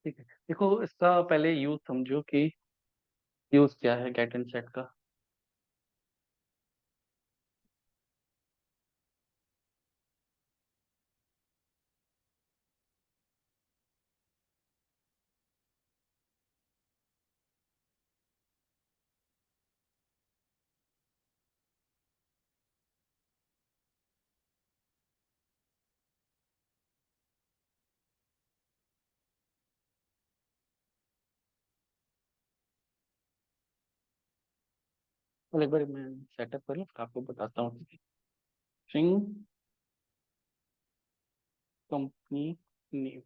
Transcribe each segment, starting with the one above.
ठीक है, देखो इसका पहले यूज समझो कि यूज क्या है गेट एंड सेट का। तो एक बार मैं सेटअप कर लूँ फिर आपको बताता हूँ। String company name.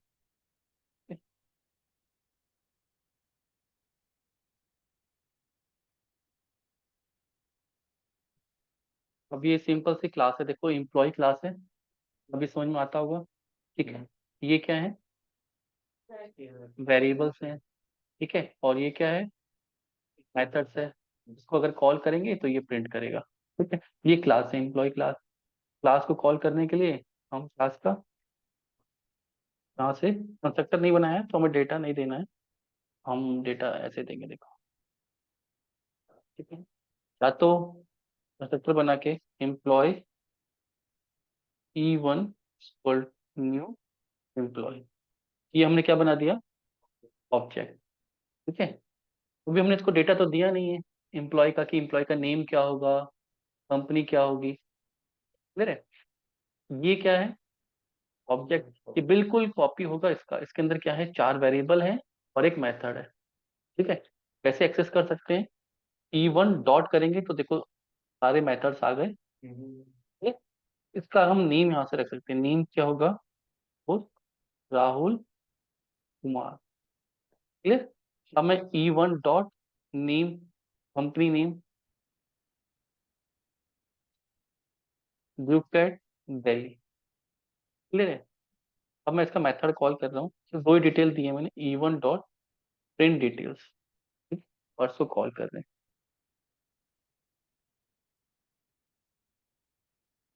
अब ये सिंपल सी क्लास है, देखो एम्प्लॉय क्लास है, अभी समझ में आता होगा। ठीक है, ये क्या है, वेरिएबल्स हैं। ठीक है, और ये क्या है, मेथड्स है। इसको अगर कॉल करेंगे तो ये प्रिंट करेगा। ठीक है, ये क्लास है एम्प्लॉय क्लास। क्लास को कॉल करने के लिए हम क्लास का यहाँ से कंस्ट्रक्टर नहीं बनाया है तो हमें डेटा नहीं देना है, हम डेटा ऐसे देंगे देखो। ठीक है, या तो कंस्ट्रक्टर बना के employ E1 equal new employ, ये हमने क्या बना दिया, ऑब्जेक्ट। ठीक है, तो भी हमने इसको डेटा तो दिया नहीं है एम्प्लॉय का, कि एम्प्लॉय का नेम क्या होगा, कंपनी क्या होगी। क्लियर है, ये क्या है, ऑब्जेक्ट। ये बिल्कुल कॉपी होगा इसका, इसके अंदर क्या है, चार वेरिएबल है और एक मेथड है। ठीक है, कैसे एक्सेस कर सकते हैं, E1 डॉट करेंगे तो देखो सारे मेथड्स आ गए। ठीक है? इसका हम नेम यहाँ से रख सकते हैं, नेम क्या होगा, वो राहुल कुमार। क्लियर, अब मैं E1 dot name, company name Bluecat Delhi. Clear है, अब मैं इसका मेथड कॉल कर रहा हूँ, सिर्फ दो ही डिटेल दी है मैंने, E1 डॉट प्रिंट डिटेल्स। और इसको कॉल कर रहे हैं,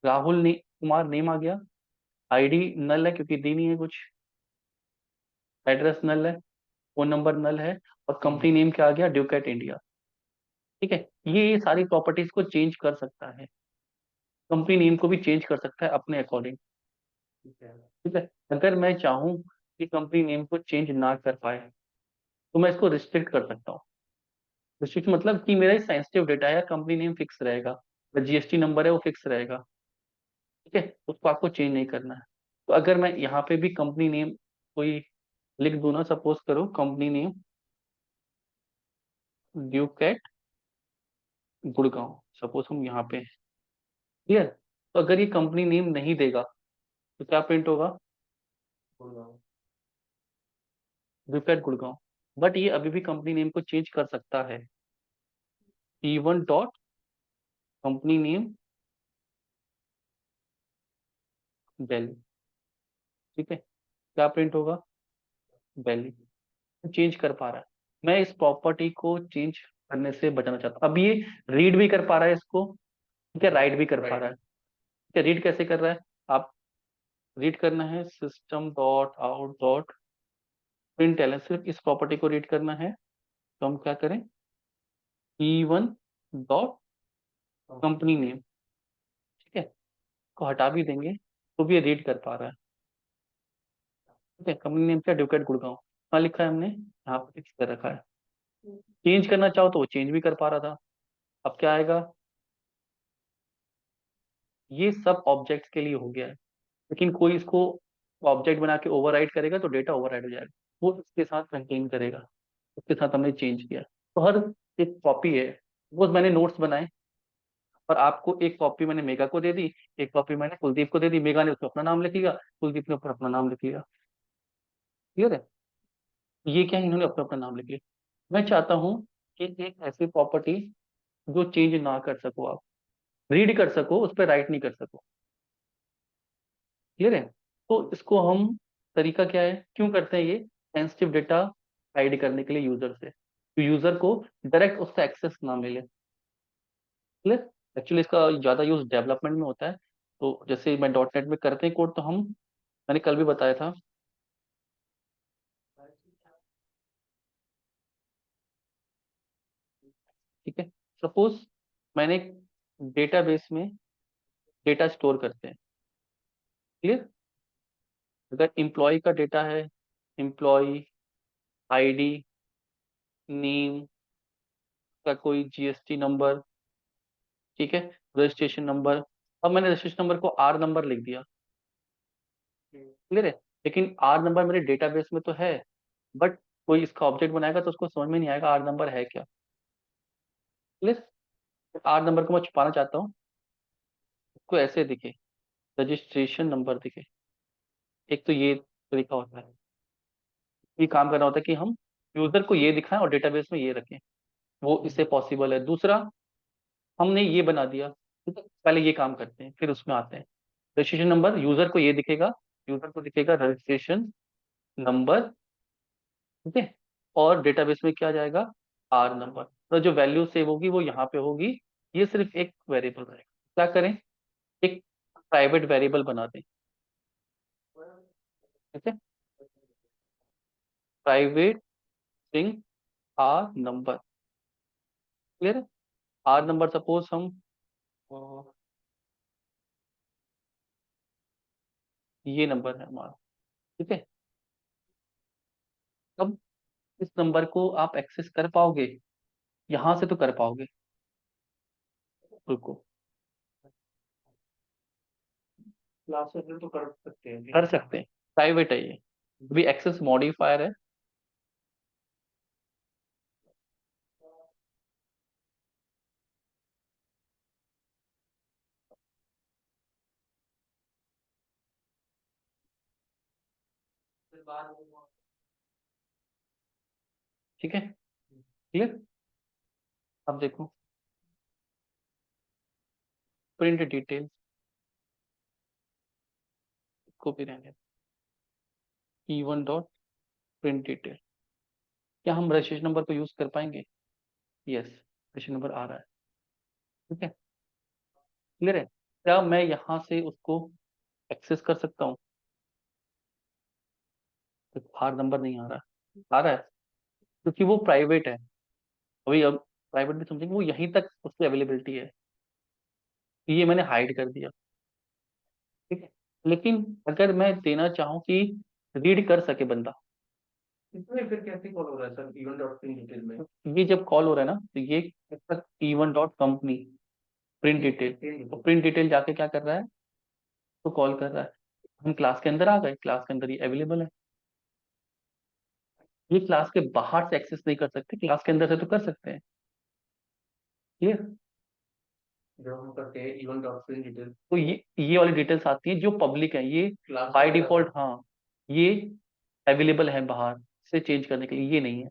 राहुल ने कुमार नेम आ गया, आईडी नल है क्योंकि दी नहीं है कुछ, एड्रेस नल है, फोन नंबर नल है, और कंपनी नेम क्या आ गया, ड्यूकैट इंडिया। ठीक है, ये सारी प्रॉपर्टीज को चेंज कर सकता है, कंपनी नेम को भी चेंज कर सकता है अपने अकॉर्डिंग। ठीक है, अगर मैं चाहूँ कि कंपनी नेम को चेंज ना कर पाए तो मैं इसको रिस्ट्रिक्ट कर सकता हूँ। रिस्ट्रिक्ट मतलब कि मेरा सेंसिटिव डेटा है, कंपनी नेम फिक्स रहेगा, जीएसटी नंबर है वो फिक्स रहेगा। ठीक है, उसको आपको चेंज नहीं करना है। तो अगर मैं यहाँ पे भी कंपनी नेम कोई लिख दूं ना, सपोज करो कंपनी नेम ड्यूकैट गुड़गांव, सपोज हम यहाँ पे, क्लियर। तो अगर ये कंपनी नेम नहीं देगा तो क्या प्रिंट होगा, ड्यूकैट गुड़गांव। बट ये अभी भी कंपनी नेम को चेंज कर सकता है, E1 dot company name Delhi. ठीक है, क्या प्रिंट होगा, दिल्ली। चेंज कर पा रहा है, मैं इस प्रॉपर्टी को चेंज करने से बचाना चाहता हूँ। अब ये रीड भी कर पा रहा है इसको, ठीक है, राइट भी कर पा रहा है। ठीक है, रीड कैसे कर रहा है, आप रीड करना है system dot out dot print L, सिर्फ इस प्रॉपर्टी को रीड करना है। तो हम क्या करें, E1 डॉट कंपनी नेम। ठीक है, को हटा भी देंगे तो भी ये रीड कर पा रहा है। ठीक है, कंपनी नेम क्या, ड्यूकेट गुड़गांव, कहाँ लिखा है हमने, यहाँ पर फिक्स कर रखा है। चेंज करना चाहो तो वो चेंज भी कर पा रहा था। अब क्या आएगा, ये सब ऑब्जेक्ट्स के लिए हो गया है, लेकिन कोई इसको ऑब्जेक्ट बना के ओवरराइड करेगा तो डेटा ओवरराइड हो जाएगा, वो उसके साथ कंटेन करेगा, उसके साथ हमने चेंज किया। तो हर एक कॉपी है, वो मैंने नोट्स बनाए और आपको एक कॉपी मैंने मेगा को दे दी, एक कॉपी मैंने कुलदीप को दे दी, मेगा ने उसमें अपना नाम लिख लिया, कुलदीप ने ऊपर अपना नाम लिख लिया। क्लियर है, ये क्या है, इन्होंने अपना अपना नाम लिख लिया। मैं चाहता हूँ कि एक ऐसी प्रॉपर्टी जो चेंज ना कर सको आप, रीड कर सको उस पर राइट नहीं कर सको। क्लियर है, तो इसको हम, तरीका क्या है, क्यों करते हैं ये, सेंसिटिव डेटा हाइड करने के लिए यूजर से, तो यूजर को डायरेक्ट उसका एक्सेस ना मिले। क्लियर, एक्चुअली इसका ज्यादा यूज डेवलपमेंट में होता है, तो जैसे मैं डॉट नेट में करते हैं कोड तो हम, मैंने कल भी बताया था, सपोज मैंने डेटाबेस में डेटा स्टोर करते हैं, क्लियर। अगर एम्प्लॉय का डेटा है, एम्प्लॉय आईडी, नेम का कोई जीएसटी नंबर, ठीक है, रजिस्ट्रेशन नंबर। अब मैंने रजिस्ट्रेशन नंबर को आर नंबर लिख दिया, क्लियर है। लेकिन आर नंबर मेरे डेटाबेस में तो है, बट कोई इसका ऑब्जेक्ट बनाएगा तो उसको समझ में नहीं आएगा आर नंबर है क्या, क्लियर। आर नंबर को मैं छुपाना चाहता हूँ, उसको ऐसे दिखे, रजिस्ट्रेशन नंबर दिखे। एक तो ये तरीका होता है, ये काम करना होता है कि हम यूजर को ये दिखाएं और डेटाबेस में ये रखें, वो इससे पॉसिबल है। दूसरा, हमने ये बना दिया, ठीक है, पहले ये काम करते हैं फिर उसमें आते हैं। रजिस्ट्रेशन नंबर यूजर को ये दिखेगा, यूजर को दिखेगा रजिस्ट्रेशन नंबर, ठीक है, और डेटाबेस में क्या जाएगा, आर नंबर। तो जो वैल्यू सेव होगी वो यहाँ पे होगी। ये सिर्फ एक वेरिएबल रहेगा। क्या करें, एक प्राइवेट वेरिएबल बना दें, ठीक है, private string R number, clear है। आर नंबर सपोज हम अ, ये नंबर है हमारा, ठीक है। अब इस नंबर को आप एक्सेस कर पाओगे, यहां से तो कर पाओगे, रुको, क्लास में तो कर सकते हैं, कर सकते हैं, प्राइवेट है ये, भी एक्सेस मॉडिफायर है। ठीक है, क्लियर। अब देखो, प्रिंट डिटेल को भी रहने, E1 डॉट प्रिंट डिटेल। क्या हम रजिस्ट्रेशन नंबर को यूज कर पाएंगे, यस, रजिस्ट्रेशन नंबर आ रहा है, ठीक है, क्लियर है। क्या मैं यहाँ से उसको एक्सेस कर सकता हूँ, तो आर नंबर नहीं आ रहा, आ रहा है क्योंकि वो प्राइवेट है। अभी अब प्राइवेट भी समझेंगे, वो यहीं तक उसकी अवेलेबिलिटी है, ये मैंने हाइड कर दिया, ठीक है। लेकिन अगर मैं देना चाहूँ कि रीड कर सके बंदा, इसमें फिर कैसे कॉल हो रहा है sir, even dot print detail में, ये जब कॉल हो रहा है ना तो ये even dot company print detail, तो प्रिंट डिटेल जाके क्या कर रहा है, तो कॉल कर रहा है। हम क्लास के अंदर आ गए, क्लास के अंदर ये अवेलेबल है, ये क्लास के बाहर से एक्सेस नहीं कर सकते, क्लास के अंदर से तो कर सकते हैं, क्लियर। जब हम करते हैं इवन डॉट प्रिंट डिटेल तो ये वाली डिटेल्स आती हैं जो पब्लिक है, ये बाय डिफॉल्ट, हाँ, ये अवेलेबल है बाहर से चेंज करने के लिए, ये नहीं है।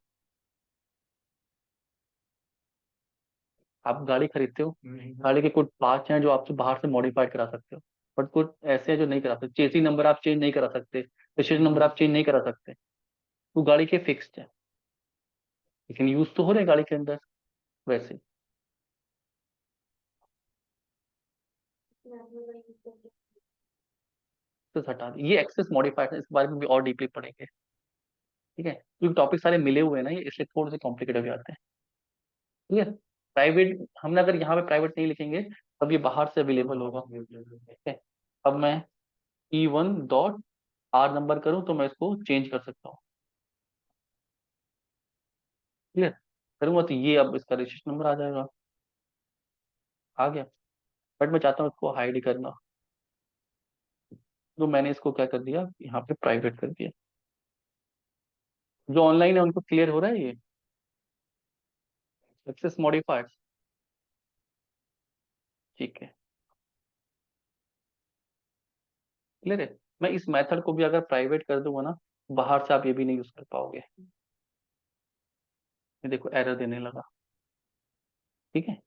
आप गाड़ी खरीदते हो, गाड़ी के कुछ पार्ट्स हैं जो आपसे बाहर से मॉडिफाइड करा सकते हो, बट कुछ ऐसे हैं जो नहीं करा सकते। चेसी नंबर आप चेंज नहीं करा सकते, रजिस्ट्रेशन नंबर आप चेंज नहीं करा सकते, वो गाड़ी के फिक्स्ड है, लेकिन यूज तो हो रहे हैं गाड़ी के अंदर वैसे। तो हटा दी, ये एक्सेस मॉडिफाइड है, इस बारे में भी और डीपली पढ़ेंगे, ठीक है, क्योंकि टॉपिक सारे मिले हुए हैं ना, ये इसलिए थोड़े से कॉम्प्लिकेटेड हो जाते हैं, ठीक है। प्राइवेट हमने अगर यहाँ पे प्राइवेट नहीं लिखेंगे तब ये बाहर से अवेलेबल होगा, ठीक है। अब मैं E1 डॉट आर नंबर करूँ तो मैं इसको चेंज कर सकता हूँ, क्लियर। करूंगा तो ये अब इसका रजिस्ट्रेशन नंबर आ जाएगा, आ गया। बट मैं चाहता हूँ इसको हाइड करना, तो मैंने इसको क्या कर दिया, यहाँ पे प्राइवेट कर दिया। जो ऑनलाइन है उनको क्लियर हो रहा है ये एक्सेस मॉडिफायर्स, ठीक है, क्लियर है। मैं इस मेथड को भी अगर प्राइवेट कर दूंगा ना, बाहर से आप ये भी नहीं यूज कर पाओगे, ये देखो एरर देने लगा, ठीक है,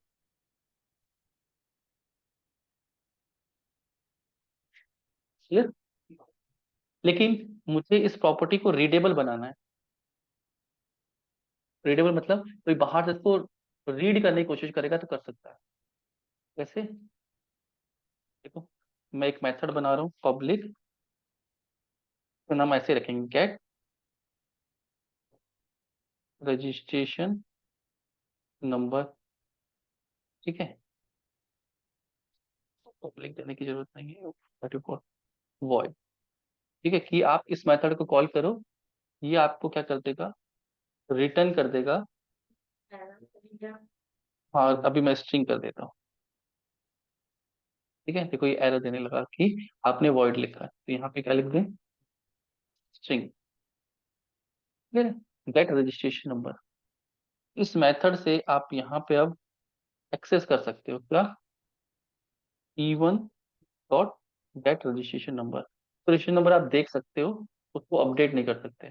क्लियर। लेकिन मुझे इस प्रॉपर्टी को रीडेबल बनाना है, रीडेबल मतलब कोई बाहर से इसको रीड करने की कोशिश करेगा तो कर सकता है, कैसे, देखो, मैं एक मेथड बना रहा हूँ पब्लिक, तो नाम ऐसे रखेंगे, गेट रजिस्ट्रेशन नंबर, ठीक है, लिख देने की जरूरत नहीं है, 34 वॉइड। ठीक है, कि आप इस मेथड को कॉल करो, ये आपको क्या कर देगा, रिटर्न कर देगा। हाँ, अभी मैं स्ट्रिंग कर देता हूँ। ठीक है, देखो ये एरर देने लगा कि आपने वॉइड लिखा है, तो यहाँ पे क्या लिख दें, स्ट्रिंग। ठीक है, गेट रजिस्ट्रेशन नंबर। इस मेथड से आप यहाँ पे अब एक्सेस कर सकते हो क्या, E1 dot gate registration number. Registration number आप देख सकते हो, उसको अपडेट नहीं कर सकते।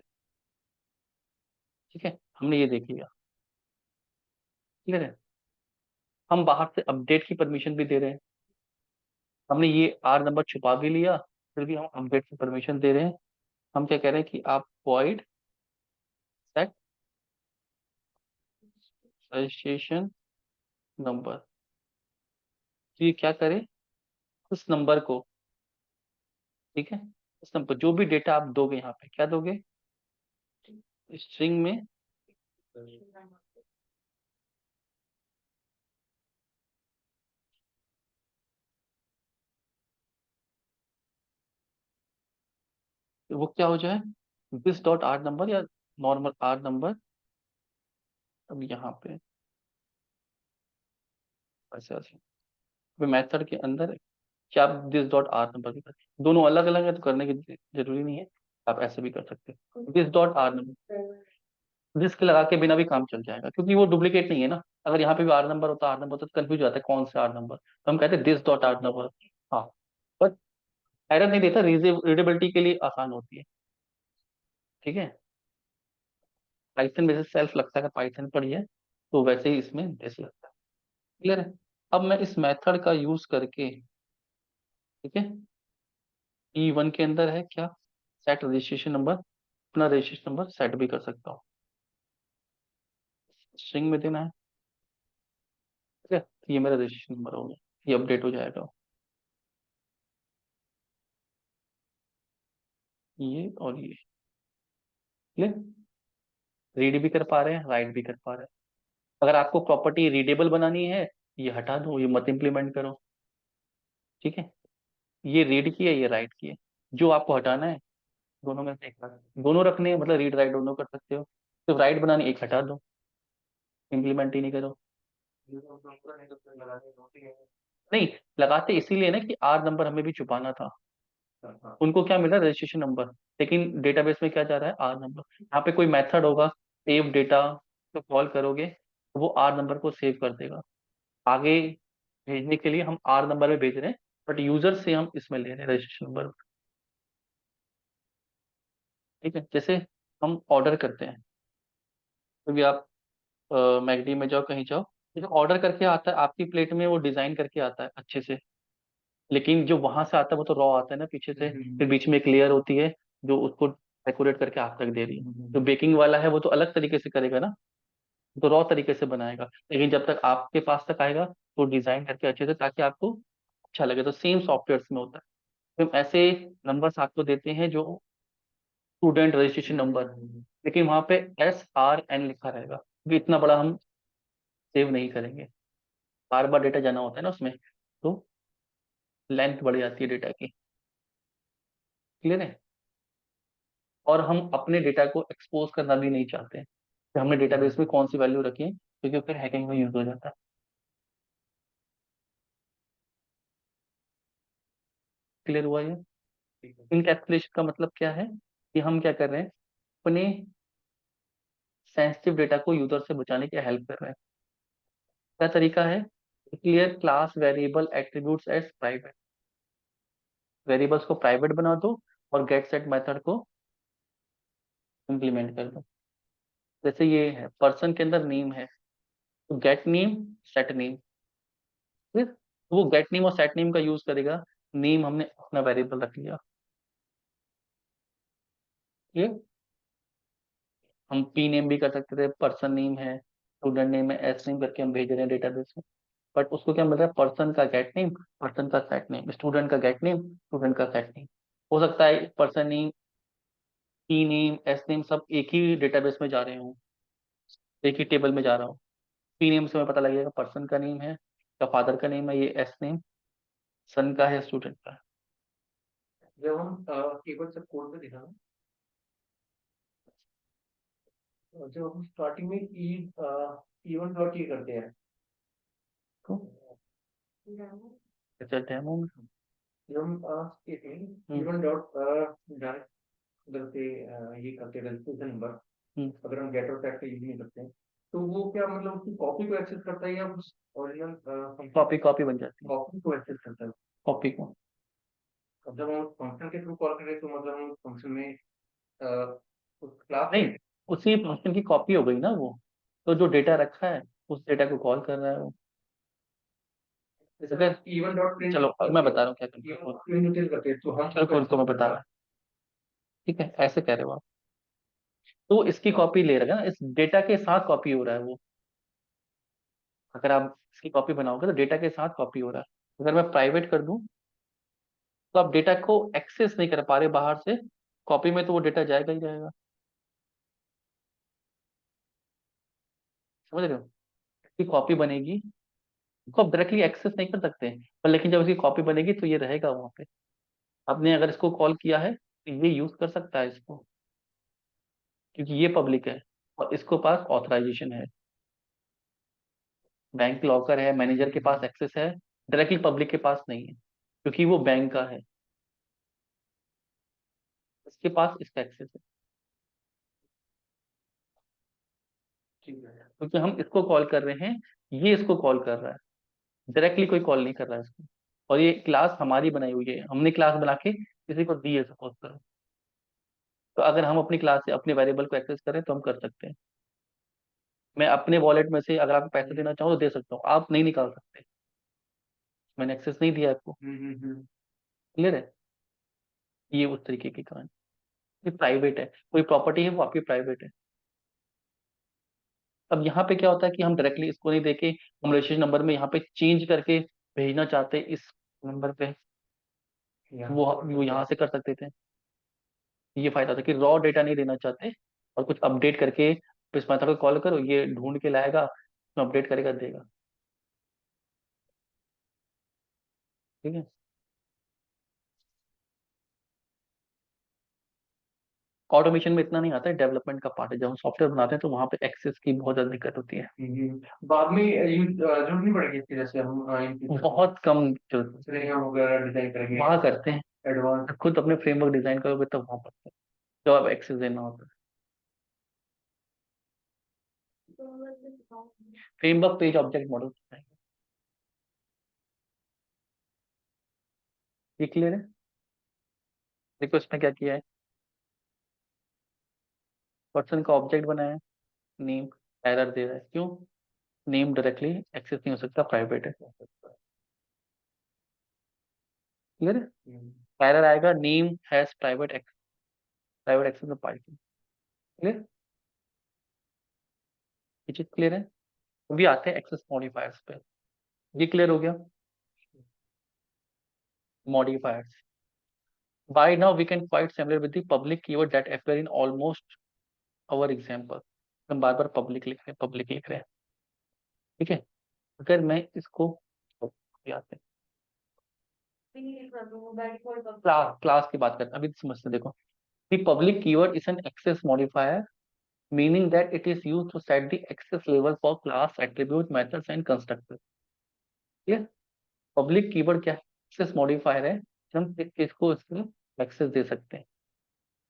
ठीक है, हमने ये देख लिया। क्लियर है, हम बाहर से अपडेट की परमिशन भी दे रहे हैं। हमने ये आर नंबर छुपा भी लिया, फिर भी हम अपडेट की परमिशन दे रहे हैं। हम क्या कह रहे हैं कि आप वॉइड सेट रजिस्ट्रेशन नंबर, तो ये क्या करे, उस नंबर को, ठीक है, उस नंबर जो भी डेटा आप दोगे, यहाँ पे क्या दोगे, स्ट्रिंग में, तो वो क्या हो जाए, दिस डॉट आर नंबर या नॉर्मल आर नंबर। अब यहाँ पे ऐसे ऐसे मेथड के अंदर क्या आप दिस डॉट आर नंबर भी कर, दोनों अलग अलग है तो करने की जरूरी नहीं है, आप ऐसे भी कर सकते हो, this dot are number. Risk लगा के बिना भी काम चल जाएगा, क्योंकि वो डुप्लीकेट नहीं है ना। अगर यहाँ पे भी आर नंबर होता, आर नंबर होता तो कंफ्यूज हो जाता है कौन सा आर नंबर, तो हम कहते हैं दिस डॉट आर नंबर। हाँ, बट एरर नहीं देता, रीडेबिलिटी के लिए आसान होती है। ठीक है, पाइथन में से सेल्फ लगता है, पाइथन पढ़ी है तो वैसे ही इसमें दिस लगता है। क्लियर है, अब मैं इस मेथड का यूज करके, ठीक है, E1 के अंदर है क्या, सेट रजिस्ट्रेशन नंबर, अपना रजिस्ट्रेशन नंबर सेट भी कर सकता हूँ, स्ट्रिंग में देना है। ठीक है, तो ये मेरा रजिस्ट्रेशन नंबर हो गया, ये अपडेट हो जाएगा, ये और ये। क्लियर, रीड भी कर पा रहे हैं, राइट भी कर पा रहे हैं। अगर आपको प्रॉपर्टी रीडेबल बनानी है, ये हटा दो, ये मत इंप्लीमेंट करो। ठीक है, ये रीड की है, ये राइट की है, जो आपको हटाना है दोनों में से एक बार, दोनों रखने हैं मतलब रीड राइट दोनों कर सकते हो, तो राइट बनानी, एक हटा दो, इम्प्लीमेंट ही नहीं करो। नहीं, लगाते इसीलिए ना कि आर नंबर हमें भी छुपाना था, उनको क्या मिला, रजिस्ट्रेशन नंबर, लेकिन डेटाबेस में क्या जा रहा है, आर नंबर। यहाँ पे कोई मेथड होगा सेव डेटा, तो कॉल करोगे तो वो आर नंबर को सेव कर देगा, आगे भेजने के लिए हम आर नंबर में भेज रहे हैं, बट यूजर से हम इसमें ले रहे हैं रजिस्ट्रेशन नंबर। ठीक है, जैसे हम ऑर्डर करते हैं, क्योंकि आप मैगडी में जाओ, कहीं जाओ, जो ऑर्डर करके आता है आपकी प्लेट में, वो डिजाइन करके आता है अच्छे से, लेकिन जो वहां से आता है वो तो रॉ आता है ना पीछे से, फिर बीच में एक लेयर होती है जो उसको डेकोरेट करके आप तक दे रही है। तो बेकिंग वाला है वो तो अलग तरीके से करेगा ना, तो रॉ तरीके से बनाएगा, लेकिन जब तक आपके पास तक आएगा तो डिजाइन करके अच्छे से, ताकि आपको अच्छा लगे, तो सेम सॉफ्टवेयर में होता है। तो हम ऐसे नंबर्स आपको देते हैं जो स्टूडेंट रजिस्ट्रेशन नंबर, लेकिन वहां पे SRN लिखा रहेगा, क्योंकि इतना बड़ा हम सेव नहीं करेंगे, बार बार डेटा जाना होता है ना उसमें, तो लेंथ बढ़ जाती है डेटा की। क्लियर है, और हम अपने डेटा को एक्सपोज करना भी नहीं चाहते हैं कि हमने डेटाबेस में कौन सी वैल्यू रखी है, क्योंकि फिर हैकिंग में यूज हो जाता है। क्लियर हुआ ये, इनकैप्सुलेशन का मतलब क्या है, कि हम क्या कर रहे हैं, अपने सेंसिटिव डेटा को यूजर से बचाने की हेल्प कर रहे हैं। क्या तरीका है, clear class variable attributes as private, variables को प्राइवेट बना दो, और गेट सेट मेथड को इम्प्लीमेंट कर दो। जैसे ये है, पर्सन के अंदर नेम है, तो गेट नेम सेट नेम, फिर वो गेट नेम और सेट नेम का यूज करेगा, नेम हमने अपना वेरिएबल रख लिया। ये हम पी नेम भी कर सकते थे, पर्सन नेम है, स्टूडेंट नेम है, एस नेम करके हम भेज रहे हैं डेटाबेस में, बट उसको क्या मिल रहा है, पर्सन का गेट नेम, पर्सन का सेट नेम, स्टूडेंट का गेट नेम, स्टूडेंट का सेट नेम। हो सकता है person name, P name, S name सब एक ही डेटाबेस में जा रहे हो, एक ही टेबल में जा रहा हो, पी नेम से हमें पता लगेगा पर्सन का नेम है, का फादर का नेम है, ये एस नेम सन का है, स्टूडेंट का है। जब हम केवल से कोड पे देखा ना, जब हम स्टार्टिंग में इवन डॉट ये करते हैं, तो अच्छा डेमो में। जब हम इवन डॉट डायरेक्ट उधर से ये करते हैं रजिस्ट्रेशन नंबर, अगर हम गेट और सेट का यूज नहीं करते हैं, तो वो क्या मतलब उसकी कॉपी को एक्सेस करता है या उस ओरिजिनल कॉपी कॉपी बन जाती है, कॉपी को एक्सेस करता है? कॉपी को। अब जब हम फंक्शन के थ्रू कॉल करें तो मतलब हम फंक्शन में उस क्लास नहीं, में उसी फंक्शन की कॉपी हो गई ना वो, तो जो डेटा रखा है उस डेटा को कॉल कर रहा है वो। अगर इवन डॉट प्रिंट, चलो अब मैं बता रहा हूँ क्या करना है। प्रिंट करते हैं तो हम चलो को मैं बता रहा हूँ, ठीक है, ऐसे कह रहे हो आप। तो इसकी कॉपी ले रहा है ना, इस डेटा के साथ कॉपी हो रहा है वो। अगर आप इसकी कॉपी बनाओगे तो डेटा के साथ कॉपी हो रहा है। अगर मैं प्राइवेट कर दूं तो आप डेटा को एक्सेस नहीं कर पा रहे बाहर से, कॉपी में तो वो डेटा जाएगा ही जाएगा। समझ रहे हो? इसकी कॉपी बनेगी, इसको आप डायरेक्टली एक्सेस नहीं कर सकते, पर लेकिन जब इसकी कॉपी बनेगी तो ये रहेगा वहां पे। आपने अगर इसको कॉल किया है तो ये यूज कर सकता है इसको, क्योंकि ये पब्लिक है और इसको पास ऑथराइजेशन है। बैंक लॉकर है, मैनेजर के पास एक्सेस है, डायरेक्टली पब्लिक के पास नहीं है, क्योंकि वो बैंक का है, इसके पास इसका एक्सेस है। ठीक है। क्योंकि हम इसको कॉल कर रहे हैं, ये इसको कॉल कर रहा है, डायरेक्टली कोई कॉल नहीं कर रहा है इसको। और ये क्लास हमारी बनाई हुई है, हमने क्लास बना के किसी को दी है सपोज करो। तो अगर हम अपनी क्लास से अपने वेरिएबल को एक्सेस करें तो हम कर सकते हैं। मैं अपने वॉलेट में से अगर आपको पैसे देना चाहूँ तो दे सकता हूँ, आप नहीं निकाल सकते, मैंने एक्सेस नहीं दिया आपको। क्लियर है? ये उस तरीके की कहानी। ये प्राइवेट है, कोई प्रॉपर्टी है वो आपकी प्राइवेट है। अब यहाँ पे क्या होता है कि हम डायरेक्टली इसको नहीं देके हम रजिस्ट्रेशन नंबर में यहाँ पे चेंज करके भेजना चाहते हैं इस नंबर पे, वो यहाँ से कर सकते थे। ये फायदा था कि रॉ डेटा नहीं देना चाहते, और कुछ अपडेट करके इस मेथड को कॉल करो, ये ढूंढ के लाएगा, अपडेट करेगा, देगा। ठीक है। ऑटोमेशन में इतना नहीं आता है, डेवलपमेंट का पार्ट है। जब हम सॉफ्टवेयर बनाते हैं तो वहां पे एक्सेस की बहुत ज्यादा दिक्कत होती है। बाद में जरूरत नहीं पड़ेगी इसकी, जैसे हम बहुत कम जरूरत फ्रेम वगैरह डिजाइन करेंगे वहां करते हैं, एडवांस। खुद अपने फ्रेमवर्क डिजाइन करोगे तब वहां करते हैं, जब आप एक्सेस देना होता है। फ्रेमवर्क पेज ऑब्जेक्ट मॉडल, ये क्लियर है? देखो इसमें क्या किया है, पर्सन का ऑब्जेक्ट बनाया है, नेम एरर दे रहा है, क्यों? नेम डायरेक्टली एक्सेस नहीं हो सकता, प्राइवेट है। क्लियर है? एरर आएगा, name has private access of Python. Clear? ये चीज क्लियर है? अभी आते हैं एक्सेस मॉडिफायर्स पे। ये क्लियर हो गया? Modifiers, by now we can quite familiar with the public keyword that appear in almost our example। हम बार बार पब्लिक लिख रहे हैं, पब्लिक लिख रहे हैं, ठीक है। अगर मैं इसको आते क्लास क्लास की बात करते हैं, अभी समझते हैं, देखो। The public keyword is an access modifier, meaning that it is used to set the access level for class, attribute, methods and constructors। ठीक है। पब्लिक कीवर्ड क्या है? एक्सेस मॉडिफायर है, हम इसको इसको एक्सेस दे सकते हैं।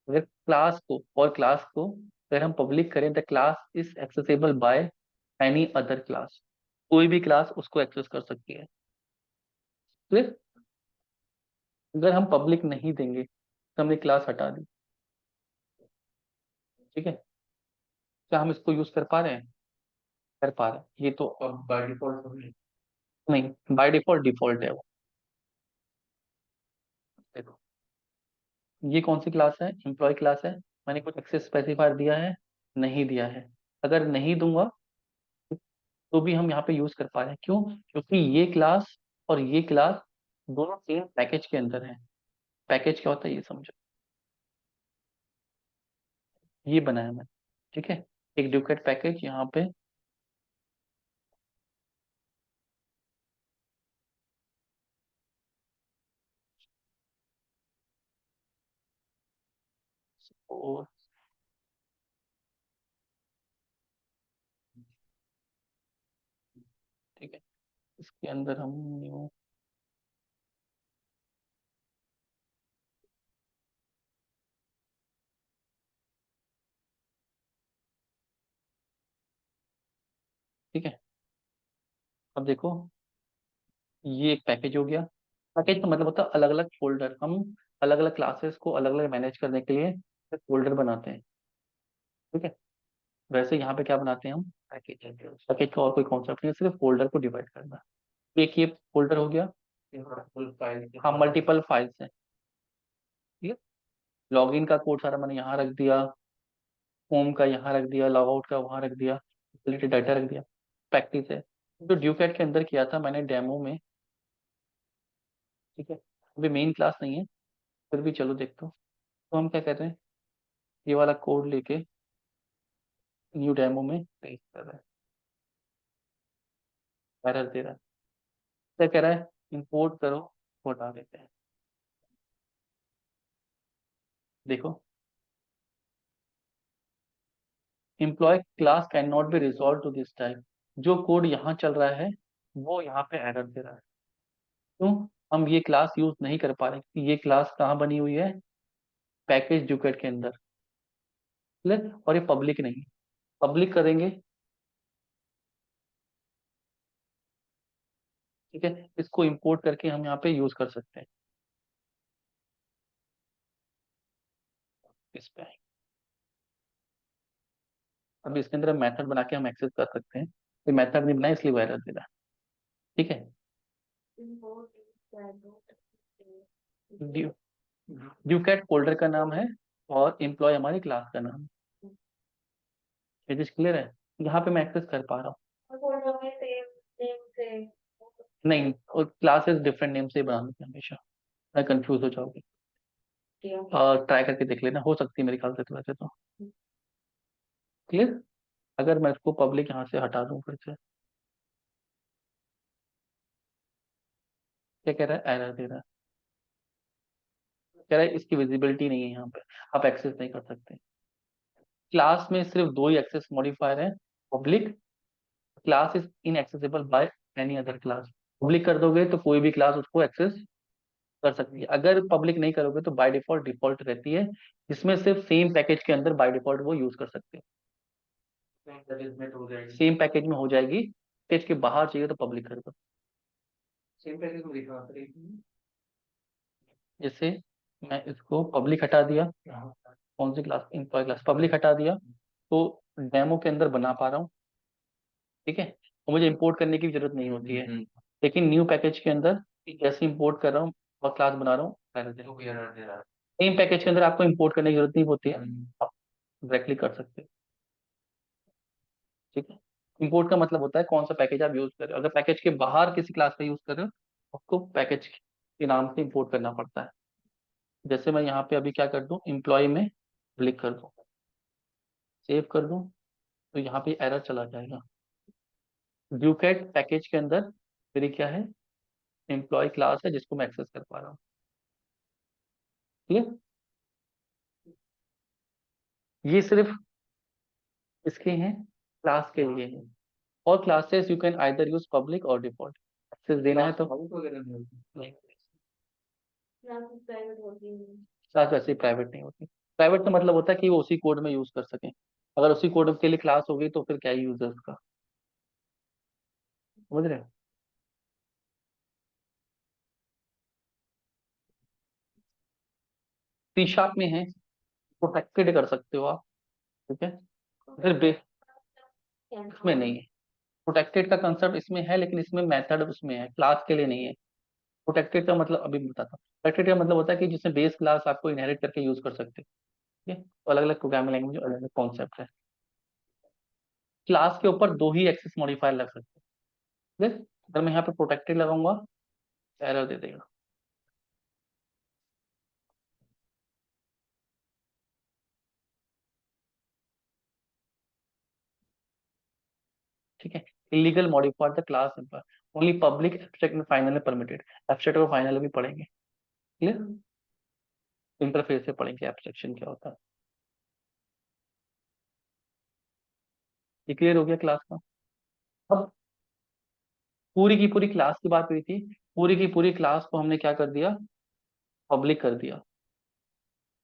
अगर क्लास को और क्लास को अगर हम पब्लिक करें, the class is accessible by any other class, कोई भी क्लास उसको एक्सेस कर सकती है। क्लियर? अगर हम पब्लिक नहीं देंगे तो हमने क्लास हटा दी, ठीक है। क्या हम इसको यूज कर पा रहे हैं? कर पा रहे हैं, ये तो बाय डिफॉल्ट नहीं, बाय डिफॉल्ट डिफॉल्ट है वो। देखो, ये कौन सी क्लास है? एम्प्लॉय क्लास है। मैंने कुछ एक्सेस स्पेसिफायर दिया है? नहीं दिया है। अगर नहीं दूंगा तो भी हम यहाँ पे यूज कर पा रहे हैं, क्यों? क्योंकि ये क्लास और ये क्लास दोनों सेम पैकेज के अंदर है। पैकेज क्या होता है ये समझो, ये बनाया मैंने, ठीक है। एक डुकेट पैकेज यहाँ पे और ठीक है, इसके अंदर हम न्यू, ठीक है। अब देखो, ये एक पैकेज हो गया। पैकेज का मतलब होता है अलग अलग फोल्डर। हम अलग अलग क्लासेस को अलग अलग मैनेज करने के लिए फोल्डर बनाते हैं, ठीक है। वैसे यहाँ पे क्या बनाते हैं हम, पैकेज। पैकेज का और कोई कॉन्सेप्ट नहीं है, सिर्फ फोल्डर को डिवाइड करना। एक ये फोल्डर हो गया। हाँ, मल्टीपल फाइल्स हैं, ठीक है। लॉगिन का कोड सारा मैंने यहाँ रख दिया, होम का यहाँ रख दिया, लॉग आउट का वहाँ रख दिया, रिलेटेड डाटा रख दिया। प्रैक्टिस है जो ड्यूकैट के अंदर किया था मैंने डेमो में, ठीक है। अभी मेन क्लास नहीं है, फिर भी चलो देखते हो। तो हम क्या कर रहे हैं, ये वाला कोड लेके न्यू डेमो में पेस्ट कर रहे हैं। एरर दे रहा है, क्या कह रहा है, इंपोर्ट करो, वो हटा देते हैं। देखो, employ class can not be resolve to this type. जो कोड यहाँ चल रहा है वो यहाँ पे एरर दे रहा है। क्यों, हम ये क्लास यूज नहीं कर पा रहे क्योंकि ये क्लास कहाँ बनी हुई है, पैकेज डुकेट के अंदर, ठीक है? और ये पब्लिक नहीं, पब्लिक करेंगे, ठीक है। इसको इंपोर्ट करके हम यहाँ पे यूज कर सकते हैं। इस पे अब इसके अंदर मेथड बना के हम एक्सेस कर सकते हैं। ये मेथड नहीं बनाया इसलिए वो एरर दे रहा है, ठीक है। ड्यू ड्यूकेट फोल्डर का नाम है और एम्प्लॉय हमारी क्लास का नाम है। ये चीज क्लियर है, यहाँ पे मैं एक्सेस कर पा रहा हूँ। नहीं, और क्लासेस डिफरेंट नेम से बनाने की हमेशा, मैं कंफ्यूज हो जाओगे। ट्राई करके देख लेना, हो सकती है मेरे ख्याल से तो, वैसे तो क्लियर। अगर मैं इसको पब्लिक यहाँ से हटा दूं फिर से, क्या कह रहा है, एरर दे रहा है। कह रहा है इसकी विजिबिलिटी नहीं है यहाँ पे, आप एक्सेस नहीं कर सकते। क्लास में सिर्फ दो ही एक्सेस मॉडिफायर है, public, class is inaccessible by any other class. Public कर दोगे तो कोई भी क्लास उसको एक्सेस कर सकती है, अगर पब्लिक नहीं करोगे तो बाय डिफॉल्ट डिफॉल्ट रहती है, जिसमें सिर्फ सेम पैकेज के अंदर बाय डिफॉल्ट वो यूज कर सकते हैं। सेम पैकेज में हो जाएगी, पैकेज के बाहर चाहिए तो पब्लिक कर दो। सेम पैकेज में दिखा, जैसे मैं इसको पब्लिक हटा दिया, कौन सी क्लास, एम्प्लॉय क्लास, पब्लिक हटा दिया तो डेमो के अंदर बना पा रहा हूँ, ठीक है। तो मुझे इंपोर्ट करने की जरूरत नहीं होती है। लेकिन न्यू पैकेज के अंदर जैसे इंपोर्ट कर रहा हूँ और क्लास बना रहा हूँ, सेम पैकेज के अंदर आपको इंपोर्ट करने की जरूरत नहीं होती है, आप डायरेक्टली कर सकते हो, ठीक है। इंपोर्ट का मतलब होता है कौन सा पैकेज आप यूज कर रहे हो। अगर पैकेज के बाहर किसी क्लास का यूज कर रहे हो आपको पैकेज के नाम से इंपोर्ट करना पड़ता है। जैसे मैं यहाँ पे अभी क्या कर दूं, एम्प्लॉय में क्लिक कर दूं, सेव कर दूं, तो यहाँ पे एरर चला जाएगा। ड्यूकेट पैकेज के अंदर मेरी क्या है, एम्प्लॉय क्लास है जिसको मैं एक्सेस कर पा रहा हूँ, ठीक है। ये सिर्फ इसके हैं, क्लास के लिए है। और classes you can either use public और डिफॉल्ट, एक्सेस देना है तो नहीं, क्लास वैसे प्राइवेट नहीं होती। प्राइवेट का मतलब होता है कि वो उसी कोड में यूज कर सकें। अगर उसी कोड के लिए क्लास हो गई तो फिर क्या यूज है उसका, समझ रहे हो। सी शार्प में है, प्रोटेक्टेड कर सकते हो आप, ठीक है। फिर इसमें नहीं है, प्रोटेक्टेड का कंसेप्ट इसमें है लेकिन इसमें मेथड उसमें है, क्लास के लिए नहीं है। प्रोटेक्टेड का मतलब अभी मैं बताता हूँ। प्रोटेक्टेड का मतलब होता है कि जिसमें बेस क्लास आपको इनहेरिट करके यूज कर सकते हैं, ठीक है। तो अलग अलग प्रोग्रामिंग लैंग्वेज अलग अलग कॉन्सेप्ट है। क्लास के ऊपर दो ही एक्सेस मॉडिफायर लग सकते हैं, ठीक है। अगर मैं यहाँ पे प्रोटेक्टेड लगाऊंगा एरर दे देगा, ठीक है। Illegal modifier the class only public abstract में फाइनल में परमिटेड। एब्स्ट्रैक्ट और फाइनल भी पढ़ेंगे, क्लियर। इंटरफेस से पढ़ेंगे एब्स्ट्रैक्शन क्या होता है। ये क्लियर हो गया क्लास का। अब पूरी की पूरी क्लास की बात हुई थी, पूरी की पूरी क्लास को हमने क्या कर दिया, पब्लिक कर दिया।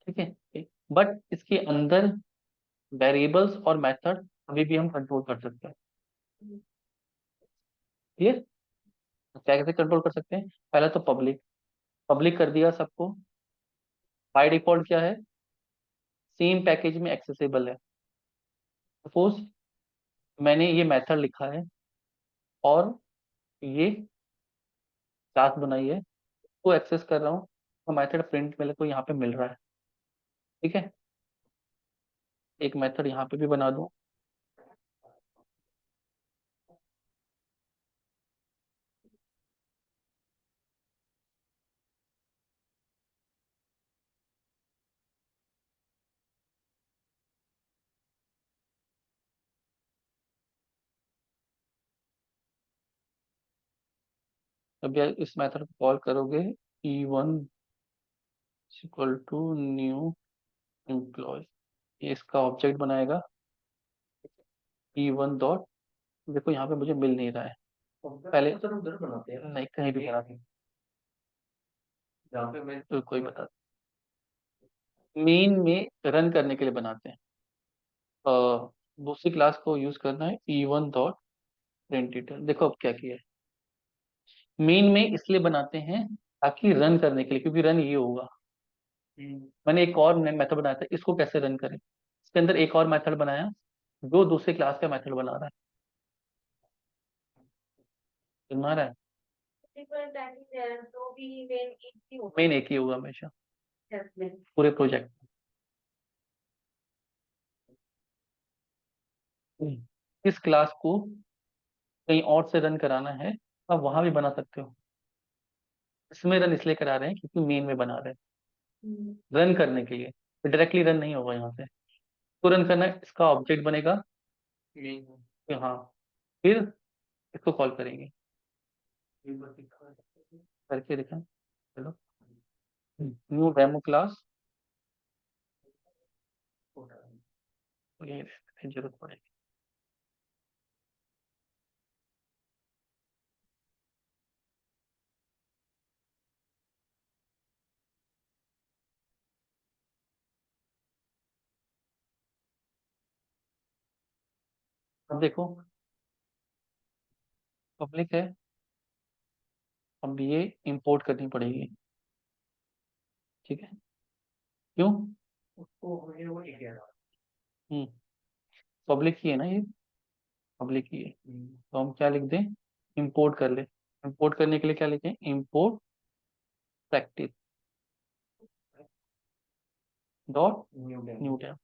ठीक है, बट इसके अंदर वेरिएबल्स और मेथड अभी भी हम कंट्रोल कर सकते हैं। क्लियर? क्या कैसे कंट्रोल कर सकते हैं? पहला तो पब्लिक, पब्लिक कर दिया सबको। बाय डिफॉल्ट क्या है, सेम पैकेज में एक्सेसिबल है। सपोज मैंने ये मेथड लिखा है और ये क्लास बनाई है, तो एक्सेस कर रहा हूँ, तो मेथड प्रिंट मेरे को यहाँ पे मिल रहा है। ठीक है, एक मेथड यहाँ पे भी बना दूं। अब यार इस मेथड को कॉल करोगे, E1 equal to new employ, ये इसका ऑब्जेक्ट बनाएगा। E1 डॉट, देखो यहाँ पे मुझे मिल नहीं रहा है, पहले सर उधर बनाते हैं नहीं कहीं भी बना दूं, जहाँ पे मैं तो कोई बता, मेन में रन करने के लिए बनाते हैं। दूसरी क्लास को यूज करना है E1 डॉट प्रिंट डिटेल। देखो अब क्या किया है, मेन में इसलिए बनाते हैं ताकि रन करने के लिए, क्योंकि रन ये होगा। मैंने एक और मेथड बनाया था, इसको कैसे रन करें, इसके अंदर एक और मेथड बनाया जो दूसरी क्लास का मेथड बना रहा है। सुना रहा है? मेन एक ही होगा हमेशा पूरे प्रोजेक्ट में। इस क्लास को कहीं और से रन कराना है, आप वहां भी बना सकते हो। इसमें रन इसलिए करा रहे हैं क्योंकि मेन में बना रहे हैं रन करने के लिए, डायरेक्टली रन नहीं होगा यहाँ से। तो रन करना है, इसका ऑब्जेक्ट बनेगा हाँ, फिर इसको कॉल करेंगे, करके दिखा। चलो, न्यू डेमो क्लास, ये जरूरत पड़ेगी। अब देखो पब्लिक है, अब ये इंपोर्ट करनी पड़ेगी। ठीक है, क्यों? उसको हमें वो लिख दिया हम्म, पब्लिक ही है ना ये, पब्लिक ही है। तो हम क्या लिख दें, इंपोर्ट कर ले। इंपोर्ट करने के लिए क्या लिखें, import practice dot new tab.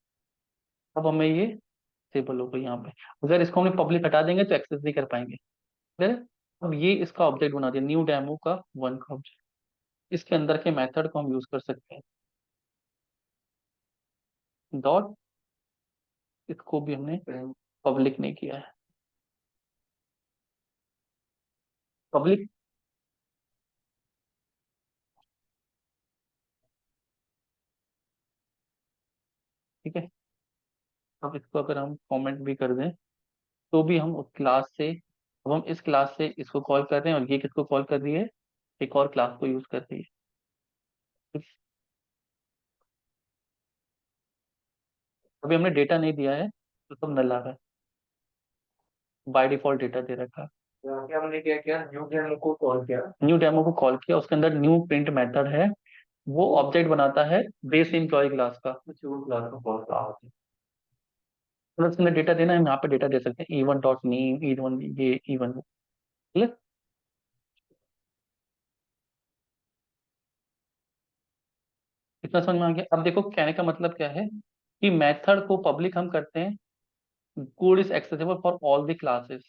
अब हमें ये स्टेबल होगा यहाँ पे। अगर इसको हमने पब्लिक हटा देंगे तो एक्सेस नहीं कर पाएंगे। ठीक है, अब ये इसका ऑब्जेक्ट बना दिया, न्यू डेमो का वन का ऑब्जेक्ट। इसके अंदर के मेथड को हम यूज कर सकते हैं, डॉट, इसको भी हमने पब्लिक नहीं किया है। पब्लिक, ठीक है। अब इसको अगर हम कमेंट भी कर दें तो भी हम उस क्लास से, अब हम इस क्लास से इसको कॉल कर रहे हैं और ये किसको कॉल कर रही है, एक और क्लास को यूज कर रही है। अभी हमने डेटा नहीं दिया है तो सब नल आ रहा है, बाय डिफॉल्ट डेटा दे रखा है। यहाँ पे हमने क्या किया, न्यू डेमो को कॉल किया, न्यू डेमो को कॉल किया, उसके अंदर न्यू प्रिंट मेथड है, वो ऑब्जेक्ट बनाता है बेस एम्प्लॉय क्लास का। वो क्लास को कॉल किया। मतलब उसके अंदर डेटा देना है, हम यहाँ पे डेटा दे सकते हैं E1 डॉट नेम, E1 ये E1। ठीक, इतना समझ में आ गया? अब देखो कहने का मतलब क्या है कि मेथड को पब्लिक हम करते हैं, code is accessible for all the classes.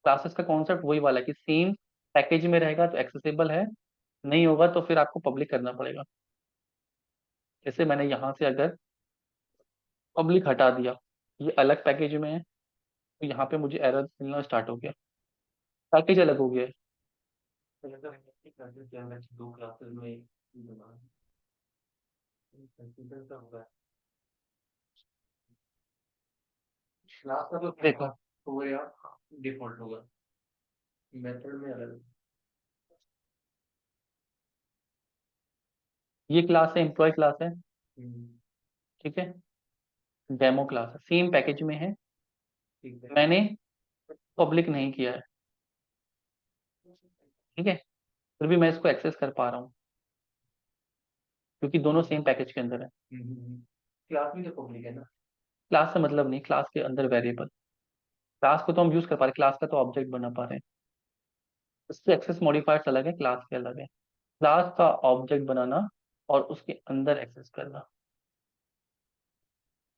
Classes का कॉन्सेप्ट वही वाला है कि सेम पैकेज में रहेगा तो एक्सेसिबल है, नहीं होगा तो फिर आपको पब्लिक करना पड़ेगा। जैसे मैंने यहाँ से अगर पब्लिक हटा दिया, ये अलग पैकेज में है, तो यहाँ पे मुझे एरर मिलना स्टार्ट हो गया, पैकेज अलग हो गया है। दो क्लासेस में कंफ्यूजन सा होगा। क्लास का तो देखो तो वो यहाँ डिफॉल्ट होगा, मेथड में अलग। ये क्लास है, एम्प्लॉय क्लास है, हम्म, ठीक है, डेमो क्लास है, सेम पैकेज में है, ठीक है। मैंने पब्लिक नहीं किया है, ठीक है, फिर भी मैं इसको एक्सेस कर पा रहा हूँ क्योंकि दोनों सेम पैकेज के अंदर है। क्लास भी तो पब्लिक है ना। क्लास से मतलब नहीं, क्लास के अंदर वेरिएबल, क्लास को तो हम यूज कर पा रहे हैं, क्लास का तो ऑब्जेक्ट बना पा रहे हैं, इसके एक्सेस मॉडिफायर्स अलग है, क्लास के अलग है। क्लास का ऑब्जेक्ट बनाना और उसके अंदर एक्सेस करना,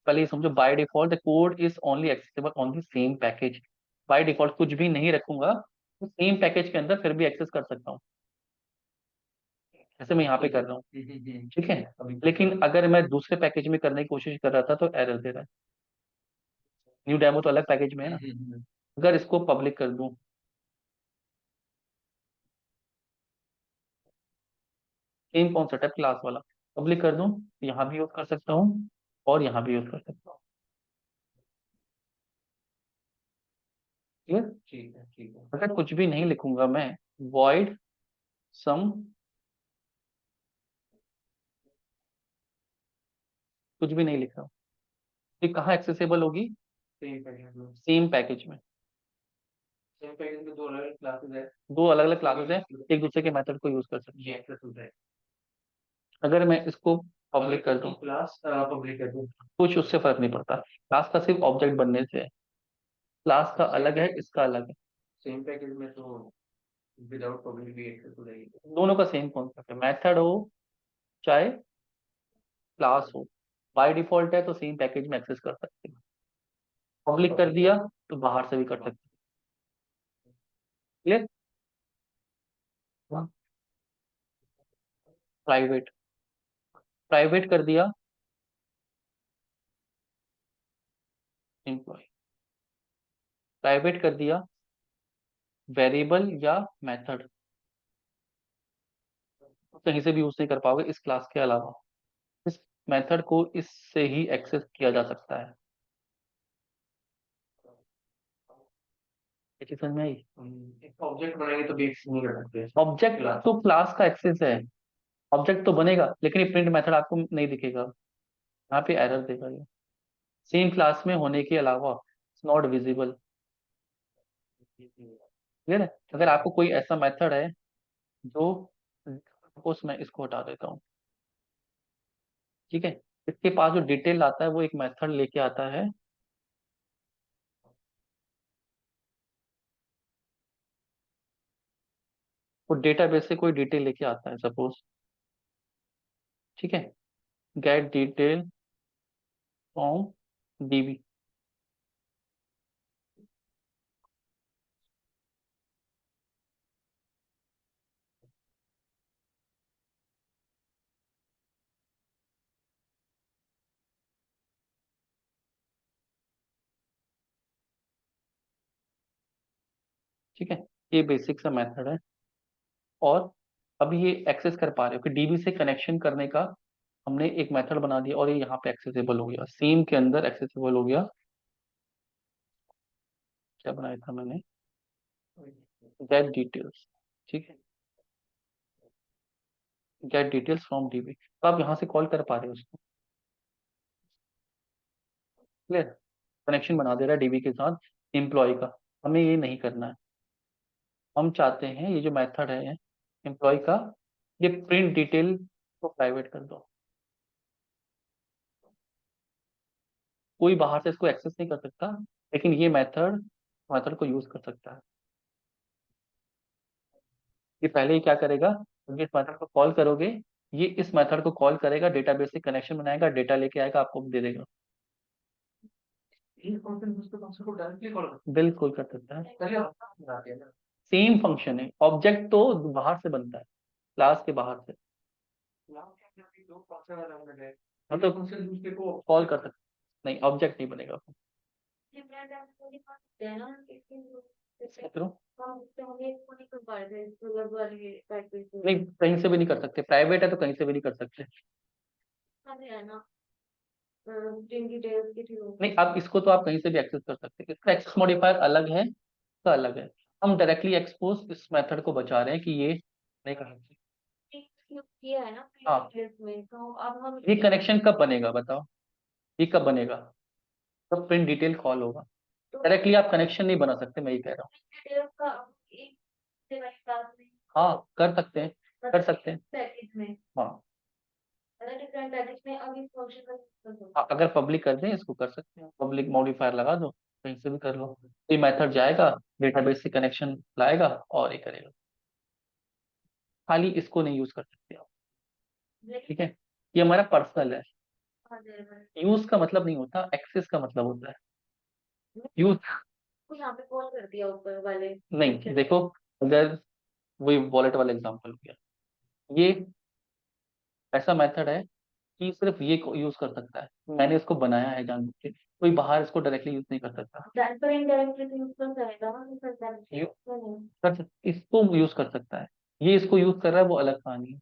पहले ये समझो, by default the code is only accessible on the same package. By default कुछ भी नहीं रखूंगा तो सेम पैकेज के अंदर फिर भी एक्सेस कर सकता हूँ, जैसे मैं यहाँ पे कर रहा हूँ, ठीक है। लेकिन अगर मैं दूसरे पैकेज में करने की कोशिश कर रहा था तो एरर दे रहा है। न्यू डेमो तो अलग पैकेज में है ना, अगर इसको पब्लिक कर दूं, सेम कॉन्सेप्ट है क्लास वाला, पब्लिक कर दूं तो यहाँ भी यूज कर सकता हूँ और यहाँ भी यूज कर सकता हूँ, ठीक है। ठीक है, ठीक है। अगर कुछ भी नहीं लिखूंगा मैं, void सम, कुछ भी नहीं लिख रहा हूँ, ये कहाँ एक्सेसिबल होगी, सेम पैकेज में। सेम पैकेज में। सेम पैकेज में दो अलग क्लासेस है। दो अलग अलग क्लासेस है, एक दूसरे के मेथड को यूज कर सकते ये हैं। एक्सेस होता है। अगर मैं इसको पब्लिक कर दूं, क्लास पब्लिक कर दूं। कुछ उससे फर्क नहीं पड़ता, क्लास का सिर्फ ऑब्जेक्ट बनने से है, क्लास का अलग है, इसका अलग है, सेम पैकेज में तो विदाउट पब्लिक भी एक्सेस हो जाएगी। दोनों का सेम कॉन्सेप्ट है, मेथड हो चाहे क्लास हो, बाय डिफॉल्ट है तो सेम पैकेज में एक्सेस कर सकते हैं, पब्लिक कर दिया तो बाहर से भी कर सकते हैं, क्लियर। प्राइवेट, प्राइवेट कर दिया एम्प्लॉय, प्राइवेट कर दिया वेरिएबल या मेथड, कहीं से भी यूज नहीं कर पाओगे इस क्लास के अलावा, इस मेथड को इससे ही एक्सेस किया जा सकता है, ये चीज समझ में आई। एक ऑब्जेक्ट बनाएंगे तो भी एक्सेस नहीं कर सकते। ऑब्जेक्ट तो क्लास का एक्सेस है, ऑब्जेक्ट तो बनेगा लेकिन ये प्रिंट मेथड आपको नहीं दिखेगा, यहाँ पे एरर देगा ये, सेम क्लास में होने के अलावा इट्स नॉट विजिबल, क्लियर है। अगर आपको कोई ऐसा मेथड है जो, सपोज मैं इसको हटा देता हूँ, ठीक है, इसके पास जो डिटेल आता है वो एक मेथड लेके आता है, वो डेटाबेस से कोई डिटेल लेके आता है सपोज, ठीक है, गेट डिटेल फ्रॉम डीबी, ठीक है, ये बेसिक सा मेथड है। और अब ये एक्सेस कर पा रहे हो कि डीबी से कनेक्शन करने का हमने एक मेथड बना दिया और ये यहाँ पे एक्सेसिबल हो गया, सेम के अंदर एक्सेसिबल हो गया, क्या बनाया था मैंने, गेट डिटेल्स, ठीक है, गेट डिटेल्स फ्रॉम डीबी, तो आप यहाँ से कॉल कर पा रहे हो उसको, क्लियर, कनेक्शन बना दे रहा है डीबी के साथ एम्प्लॉय का, हमें ये नहीं करना है, हम चाहते हैं ये जो मेथड है एम्प्लॉय का, ये प्रिंट डिटेल को प्राइवेट कर दो, कोई बाहर से इसको एक्सेस नहीं कर सकता, लेकिन ये मेथड मेथड को यूज कर सकता है। ये पहले ही क्या करेगा, जब इस मेथड को कॉल करोगे, ये इस मेथड को कॉल करेगा, डेटाबेस से कनेक्शन बनाएगा, डेटा लेके आएगा, आपको दे देगा, एक फंक्शन दूसरे फंक्शन को डायरेक्टली कॉल करता बिल्कुल कर सकता है, है। पहले आप बनाते हैं ना। सेम फंक्शन है, ऑब्जेक्ट तो बाहर से बनता है, क्लास के बाहर से, यहाँ पे अभी दो फंक्शन अलग है। मतलब फंक्शन दूसरे को कॉल कर सकते, नहीं ऑब्जेक्ट नहीं बनेगा, समझ नहीं, कहीं से भी नहीं कर सकते, प्राइवेट है तो कहीं से भी नहीं कर सकते, प्रिंट डिटेल्स के थ्रू। नहीं, अब इसको तो आप कहीं से भी एक्सेस कर सकते हैं, इसका एक्सेस मॉडिफायर अलग है, इसका अलग है। हम डायरेक्टली एक्सपोज इस मेथड को बचा रहे हैं कि ये नहीं करना चाहिए। किया है ना प्रिंट हाँ, डिटेल्स में, तो अब हम ये कनेक्शन कब बनेगा बताओ, ये कब बनेगा, तब प्रिंट डिटेल कॉल होगा। तो डायरेक्टली आप कनेक्शन नहीं बना सकते, मैं ये कह रहा हूँ। डिटेल्स का अब एक से वाली क्लास में हाँ, कर सकते हैं, कर सकते हैं। पैकेज में, हाँ, अलग डिफरेंट पैकेज में अब इस फंक्शन का यूज कर सकते हाँ, अगर पब्लिक कर दें इसको कर सकते हैं, पब्लिक मॉडिफायर लगा दो, कहीं से भी कर लो। ये मेथड जाएगा, डेटाबेस से कनेक्शन लाएगा और ये करेगा। खाली इसको नहीं यूज कर सकते आप, हैं। ठीक है। ये हमारा पर्सनल है। हाँ, जरूर। यूज का मतलब नहीं होता, एक्सेस का मतलब होता है। यूज कुछ यहाँ पे कॉल कर दिया ऊपर वाले नहीं, देखो, अगर वही वॉलेट वाला एग्जांपल हो गया, ये ऐसा मेथड है कि सिर्फ ये यूज कर सकता है, मैंने इसको बनाया है जान के, कोई बाहर इसको डायरेक्टली यूज नहीं कर सकता। ट्रांसफर इनडायरेक्टली तो यूज कर जाएगा ना, नहीं कर यू जाएगा। कर इसको यूज कर सकता है, ये इसको यूज कर रहा है वो अलग कहानी है।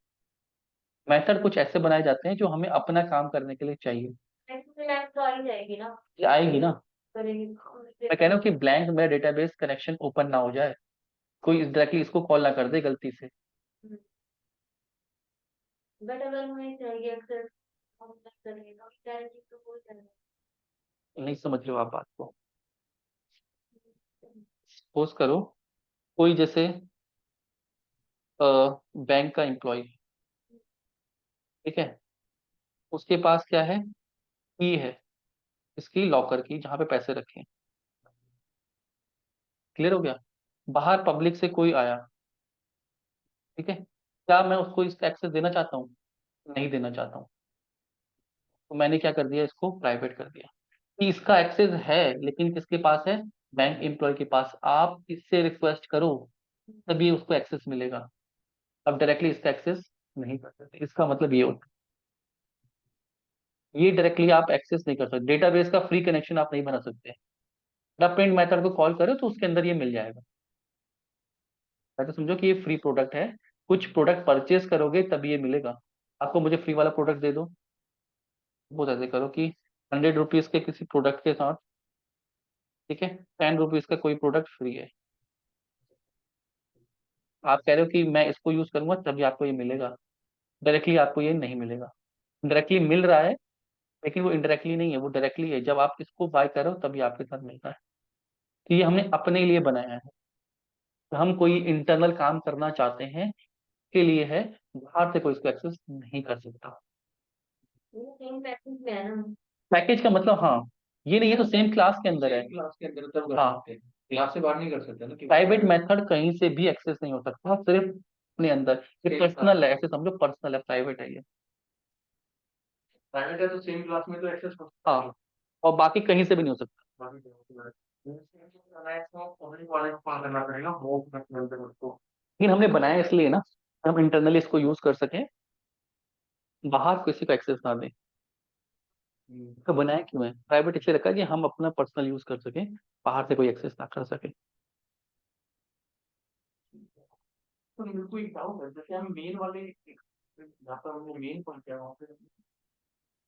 मेथड कुछ ऐसे बनाए जाते हैं जो हमें अपना काम करने के लिए चाहिए। नेक्स्ट तो आ ही जाएगी ना, ये आएगी ना। करेंगे। मैं कह रहा हूँ कि ब्लैंक मेरा डेटाबेस कनेक्शन ओपन ना हो जाए, कोई डायरेक्टली इसको कॉल ना कर दे गलती से। बट अगर हमें चाहिए एक्सेस, हम नहीं करेंगे तो डायरेक्टली तो कोई करेगा। नहीं समझ रहे हो आप बात को। सपोज करो कोई जैसे बैंक का एम्प्लॉय, ठीक है, उसके पास क्या है, की है इसकी लॉकर की जहाँ पे पैसे रखे हैं। क्लियर हो गया। बाहर पब्लिक से कोई आया, ठीक है, क्या मैं उसको इसका एक्सेस देना चाहता हूँ? नहीं देना चाहता हूँ। तो मैंने क्या कर दिया, इसको प्राइवेट कर दिया कि इसका एक्सेस है, लेकिन किसके पास है, बैंक एम्प्लॉय के पास। आप इससे रिक्वेस्ट करो तभी उसको एक्सेस मिलेगा। अब डायरेक्टली इसका एक्सेस नहीं कर सकते, इसका मतलब ये होता है, ये डायरेक्टली आप एक्सेस नहीं कर सकते, डेटाबेस का फ्री कनेक्शन आप नहीं बना सकते। अगर आप प्रिंट मेथड को कॉल करो तो उसके अंदर ये मिल जाएगा। ऐसा समझो कि ये फ्री प्रोडक्ट है, कुछ प्रोडक्ट परचेज करोगे तभी ये मिलेगा। आपको मुझे फ्री वाला प्रोडक्ट दे दो, वो ऐसे करो कि 100 रुपीज के किसी प्रोडक्ट के साथ, ठीक है, 10 रुपीज का कोई प्रोडक्ट फ्री है। आप कह रहे हो कि मैं इसको यूज करूंगा तभी आपको ये मिलेगा, डायरेक्टली आपको ये नहीं मिलेगा। डायरेक्टली मिल रहा है, लेकिन वो इनडायरेक्टली नहीं है, वो डायरेक्टली है, जब आप इसको बाय करो तभी आपके साथ मिलता है। तो ये हमने अपने लिए बनाया है, तो हम कोई इंटरनल काम करना चाहते हैं के लिए है, बाहर से कोई इसको एक्सेस नहीं कर सकता। वो सेम पैकेज में है ना। पैकेज का मतलब, हाँ, ये नहीं, ये तो सेम क्लास के अंदर है। क्लास के अंदर तब कर हाँ, सकते हैं, क्लास से बाहर नहीं कर सकते ना कि प्राइवेट मेथड कहीं से भी एक्सेस नहीं हो सकता, सिर्फ अपने अंदर। ये Same पर्सनल है, ऐसे समझो, पर्सनल है, प्राइवेट है ये। प्राइवेट है तो सेम क्लास में तो एक्सेस हो सकता है। हाँ, और बाकी कहीं से भी नहीं हो सकता। बाकी वाले को कॉल करना पड़ेगा वो उसको। लेकिन हमने बनाया इसलिए ना, हम इंटरनली इसको यूज कर सकें, बाहर किसी को एक्सेस ना दें। तो बनाया क्यों है, प्राइवेट इसलिए रखा है कि हम अपना पर्सनल यूज कर सकें, बाहर से कोई एक्सेस ना कर सके। तो मेरे को एक डाउट है, जैसे हम मेन वाले जहाँ पर हमने मेन पॉइंट किया वहाँ पे,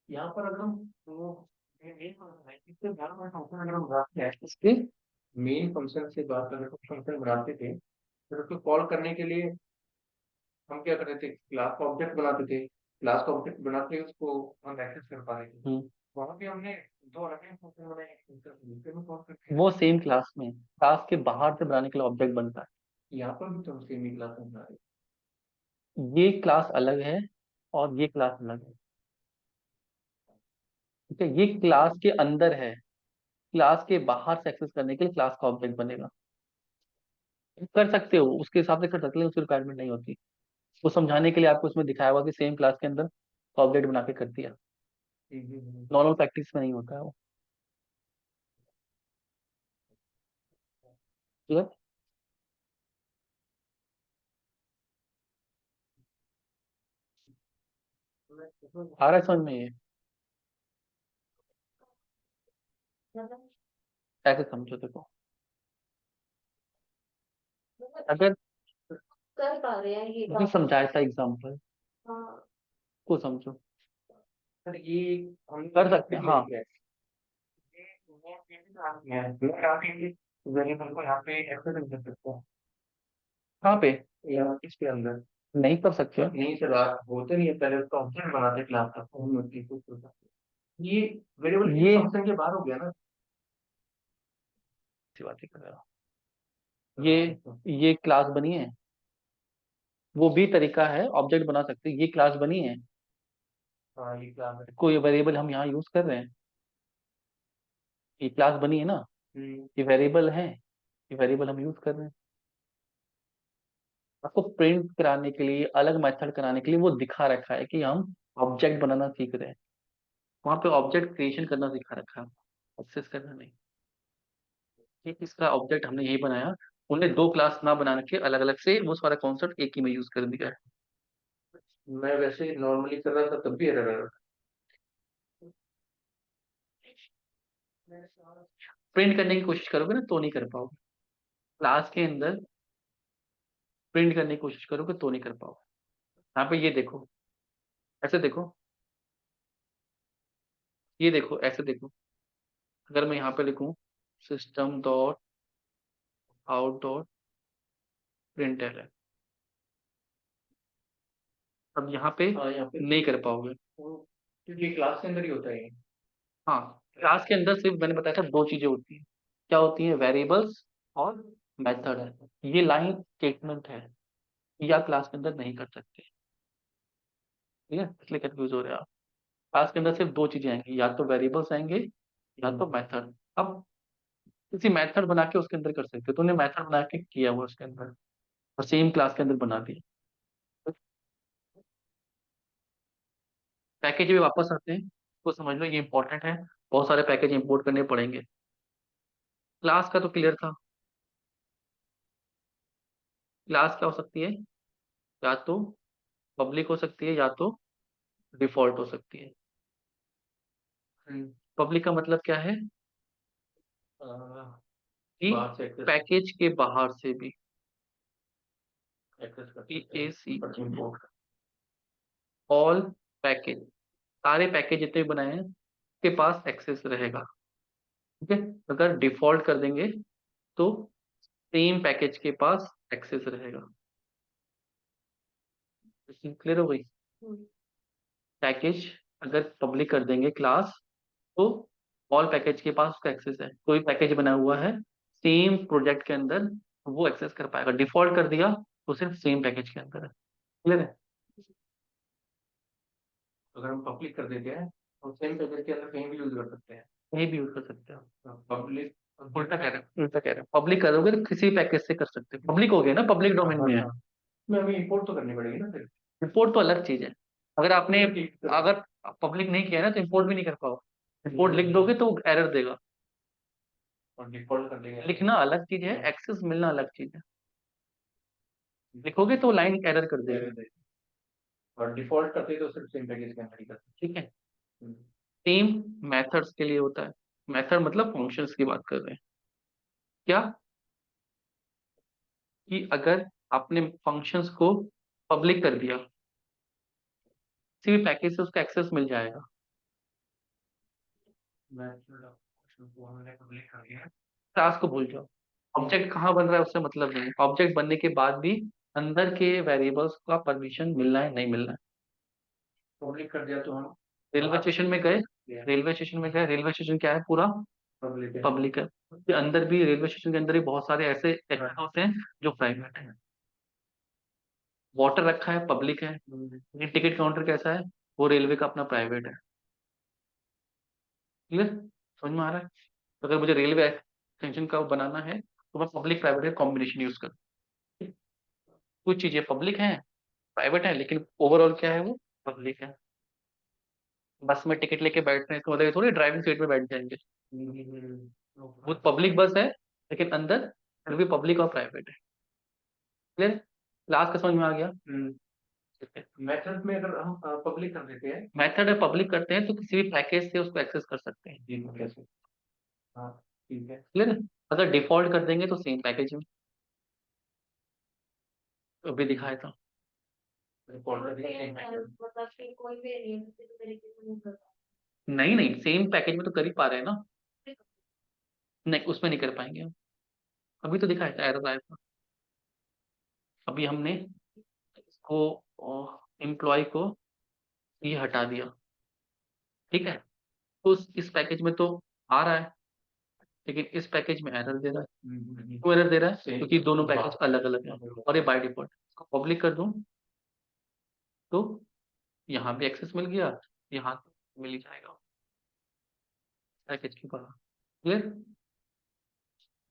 यहाँ पर अगर हम वो मेन फंक्शन अगर हम बनाते हैं इसके मेन फंक्शन से बात अगर फंक्शन बनाते थे, फिर उसको कॉल करने के लिए हम क्या करते थे, क्लास का ऑब्जेक्ट बनाते थे, क्लास का ऑब्जेक्ट बनाते ही उसको हम एक्सेस कर पा रहे थे। वहां पे हमने दो अलग अलग फंक्शन बनाए, एक दूसरे में कॉल करते हैं, वो सेम क्लास में, क्लास के बाहर से बनाने के लिए ऑब्जेक्ट बनता है। यहाँ पर भी तो हम सेम ही क्लास में बना रहे ये क्लास अलग है और ये क्लास अलग है, ठीक है, ये क्लास के अंदर है, क्लास के बाहर से एक्सेस करने के लिए क्लास का ऑब्जेक्ट बनेगा। कर सकते हो, उसके हिसाब से कर सकते हो, उसकी रिक्वायरमेंट नहीं होती। वो समझाने के लिए आपको उसमें दिखाया हुआ कि सेम क्लास के अंदर ऑब्जेक्ट बना के कर दिया। हैं। नॉर्मल प्रैक्टिस में नहीं होता है वो। ठीक है, आ रहा है समझ में ये, मतलब ऐसे समझो, देखो, अगर कर पा रहे हैं ये अभी काम। समझाया था एग्जाम्पल हाँ। को समझो। सर ये हम कर सकते हैं, हाँ। वेरिएबल को यहाँ पे एक्सेस नहीं कर सकते कहाँ पे? या इसके अंदर नहीं कर सकते। नहीं सर आप होते नहीं है पहले उसका ऑब्जेक्ट बनाते क्लास का ये वेरिएबल ये फंक्शन के बाहर हो गया ना अच्छी बात ही कर रहे हो। ये क्लास बनी है, वो भी तरीका है, ऑब्जेक्ट बना सकते हैं। ये क्लास बनी है, हाँ ये क्लास है कोई वेरिएबल हम यहाँ यूज कर रहे हैं, ये क्लास बनी है ना, ये वेरिएबल है, ये वेरिएबल हम यूज कर रहे हैं। आपको प्रिंट कराने के लिए, अलग मेथड कराने के लिए वो दिखा रखा है कि हम ऑब्जेक्ट बनाना सीख रहे हैं, वहां पे ऑब्जेक्ट क्रिएशन करना सिखा रखा है, एक्सेस करना नहीं। ठीक, इसका ऑब्जेक्ट हमने यही बनाया, उन्हें दो क्लास ना बना के अलग अलग से वो सारा कॉन्सेप्ट एक ही में यूज कर दिया है। मैं वैसे नॉर्मली कर रहा था तब भी एरर आ रहा प्रिंट करने की कोशिश करोगे ना तो नहीं कर पाओगे, क्लास के अंदर प्रिंट करने की कोशिश करोगे तो नहीं कर पाओगे। यहाँ पे ये देखो, ऐसे देखो, ये देखो, ऐसे देखो, अगर मैं यहाँ पे लिखूं system dot out dot printer है, अब यहाँ पे था यहाँ पे नहीं कर पाओगे। क्योंकि क्लास के अंदर ही होता है ये हाँ, क्लास के अंदर सिर्फ मैंने बताया था दो चीजें होती हैं, क्या होती है? वेरिएबल्स और मेथड है। ये लाइन स्टेटमेंट है, या क्लास के अंदर नहीं कर सकते, ठीक है, इसलिए कंफ्यूज हो रहे हैं आप। क्लास के अंदर सिर्फ दो चीजें आएंगी, या तो वेरिएबल्स आएंगे या तो मेथड। अब किसी मेथड बना के उसके अंदर कर सकते हो, तूने मेथड बना के किया हुआ उसके अंदर और सेम क्लास के अंदर बना दिया। पैकेज में वापस आते हैं, इसको समझ लो, ये इंपॉर्टेंट है, बहुत सारे पैकेज इंपोर्ट करने पड़ेंगे। क्लास का तो क्लियर था, क्लास क्या हो सकती है? या तो पब्लिक हो सकती है या तो डिफॉल्ट हो सकती है। पब्लिक का मतलब क्या है? कि बाहर से एक्सेस पैकेज के बाहर से भी, एक्सेस कर PAC, इंपोर्ट ऑल पैकेज, सारे पैकेज जितने भी बनाए हैं के पास एक्सेस रहेगा। ठीक है, अगर डिफॉल्ट कर देंगे तो सेम पैकेज के पास एक्सेस रहेगा। क्लियर हो गई? पैकेज अगर पब्लिक कर देंगे क्लास, तो ऑल पैकेज के पास उसका एक्सेस है, कोई पैकेज बना हुआ है सेम प्रोजेक्ट के अंदर वो एक्सेस कर पाएगा। डिफॉल्ट कर दिया तो सिर्फ सेम पैकेज के अंदर है। क्लियर है? अगर हम पब्लिक कर देते हैं तो सेम पैकेज के अंदर कहीं भी यूज कर सकते हैं कहीं भी यूज कर सकते हो। पब्लिक उल्टा कह रहे हैं, उल्टा कह रहे हैं, पब्लिक करोगे तो किसी पैकेज से कर सकते हो, पब्लिक हो गया ना, पब्लिक डोमेन में है। में हमें इंपोर्ट तो करनी पड़ेगी ना फिर इंपोर्ट तो अलग चीज है, अगर आपने, अगर पब्लिक नहीं किया ना तो इंपोर्ट भी नहीं कर पाओ। इंपोर्ट लिख दोगे तो एरर देगा। और डिफॉल्ट कर देंगे लिखना अलग चीज है, एक्सेस मिलना अलग चीज है। लिखोगे तो लाइन एरर कर देगा। और डिफॉल्ट करते तो सिर्फ सेम पैकेज के अंदर ही करते ठीक है, सेम मेथड्स के लिए होता है। मेथड मतलब फंक्शंस की बात कर रहे हैं, क्या कि अगर आपने फंक्शंस को पब्लिक कर दिया, किसी भी पैकेज से उसका एक्सेस मिल जाएगा। हमने पब्लिक कर दिया क्लास को भूल जाओ, ऑब्जेक्ट कहाँ बन रहा है उससे मतलब नहीं, ऑब्जेक्ट बनने के बाद भी अंदर के वेरिएबल्स का परमिशन मिलना है नहीं मिलना है। पब्लिक कर दिया तो हम रेलवे स्टेशन में गए, रेलवे स्टेशन में गए, रेलवे स्टेशन क्या है? पूरा पब्लिक पब्लिक है। उसके अंदर भी, रेलवे स्टेशन के अंदर भी बहुत सारे ऐसे एरिया होते हैं जो प्राइवेट है। वाटर रखा है, पब्लिक है। ये टिकट काउंटर कैसा है? वो रेलवे का अपना प्राइवेट है। क्लियर? समझ में आ रहा है? तो अगर मुझे रेलवे एक्सटेंशन का बनाना है तो मैं पब्लिक प्राइवेट का कॉम्बिनेशन यूज करूँ। कुछ चीजें पब्लिक हैं, प्राइवेट है, लेकिन ओवरऑल क्या है? वो पब्लिक है। बस में टिकट लेके बैठ रहे हैं तो मतलब थोड़ी ड्राइविंग सीट में बैठ जाएंगे, वो पब्लिक बस है, लेकिन अंदर फिर भी पब्लिक और प्राइवेट है। क्लियर? क्लास का समझ में आ गया? मेथड में अगर हम पब्लिक कर देते हैं मेथड है पब्लिक करते हैं तो किसी भी पैकेज से उसको एक्सेस कर सकते हैं। जी कैसे हाँ ठीक है क्लियर है? अगर डिफॉल्ट कर देंगे तो सेम पैकेज में, तो अभी दिखाया था। मतलब कि कोई वेरिएंट किसी तरीके से नहीं करता। नहीं नहीं, सेम पैकेज में तो कर ही पा रहे हैं ना। नहीं, उसमें नहीं कर पाएंगे हम। अभी तो दिखाया था एरर आया था। अभी हमने इसको एम्प्लॉय को ये हटा दिया, ठीक है। तो इस पैकेज में तो आ रहा है, लेकिन इस पैकेज में एरर दे रहा है। क्यों एरर दे रहा है? क्योंकि दोनों पैकेज अलग अलग है और ये बाय डिफॉल्ट। इसको पब्लिक कर दूं तो यहाँ भी एक्सेस मिल गया, यहाँ मिल ही जाएगा पैकेज के बाहर। क्लियर?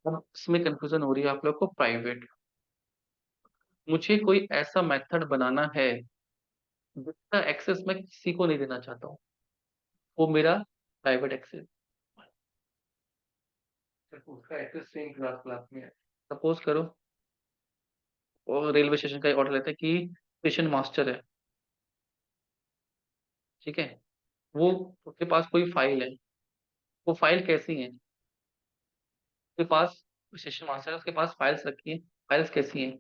अब इसमें कंफ्यूजन हो रही है आप लोग को। प्राइवेट, मुझे कोई ऐसा मेथड बनाना है जिसका एक्सेस मैं किसी को नहीं देना चाहता हूँ, वो मेरा प्राइवेट एक्सेस। उसका एक्सेस सेम क्लास क्लास में है। सपोज करो और रेलवे स्टेशन का ऑर्डर लेते हैं कि स्टेशन मास्टर है, ठीक है। वो उसके पास कोई फाइल है, वो फाइल कैसी है? उसके पास स्टेशन मास्टर है, उसके पास फाइल्स रखी है। फाइल्स कैसी हैं?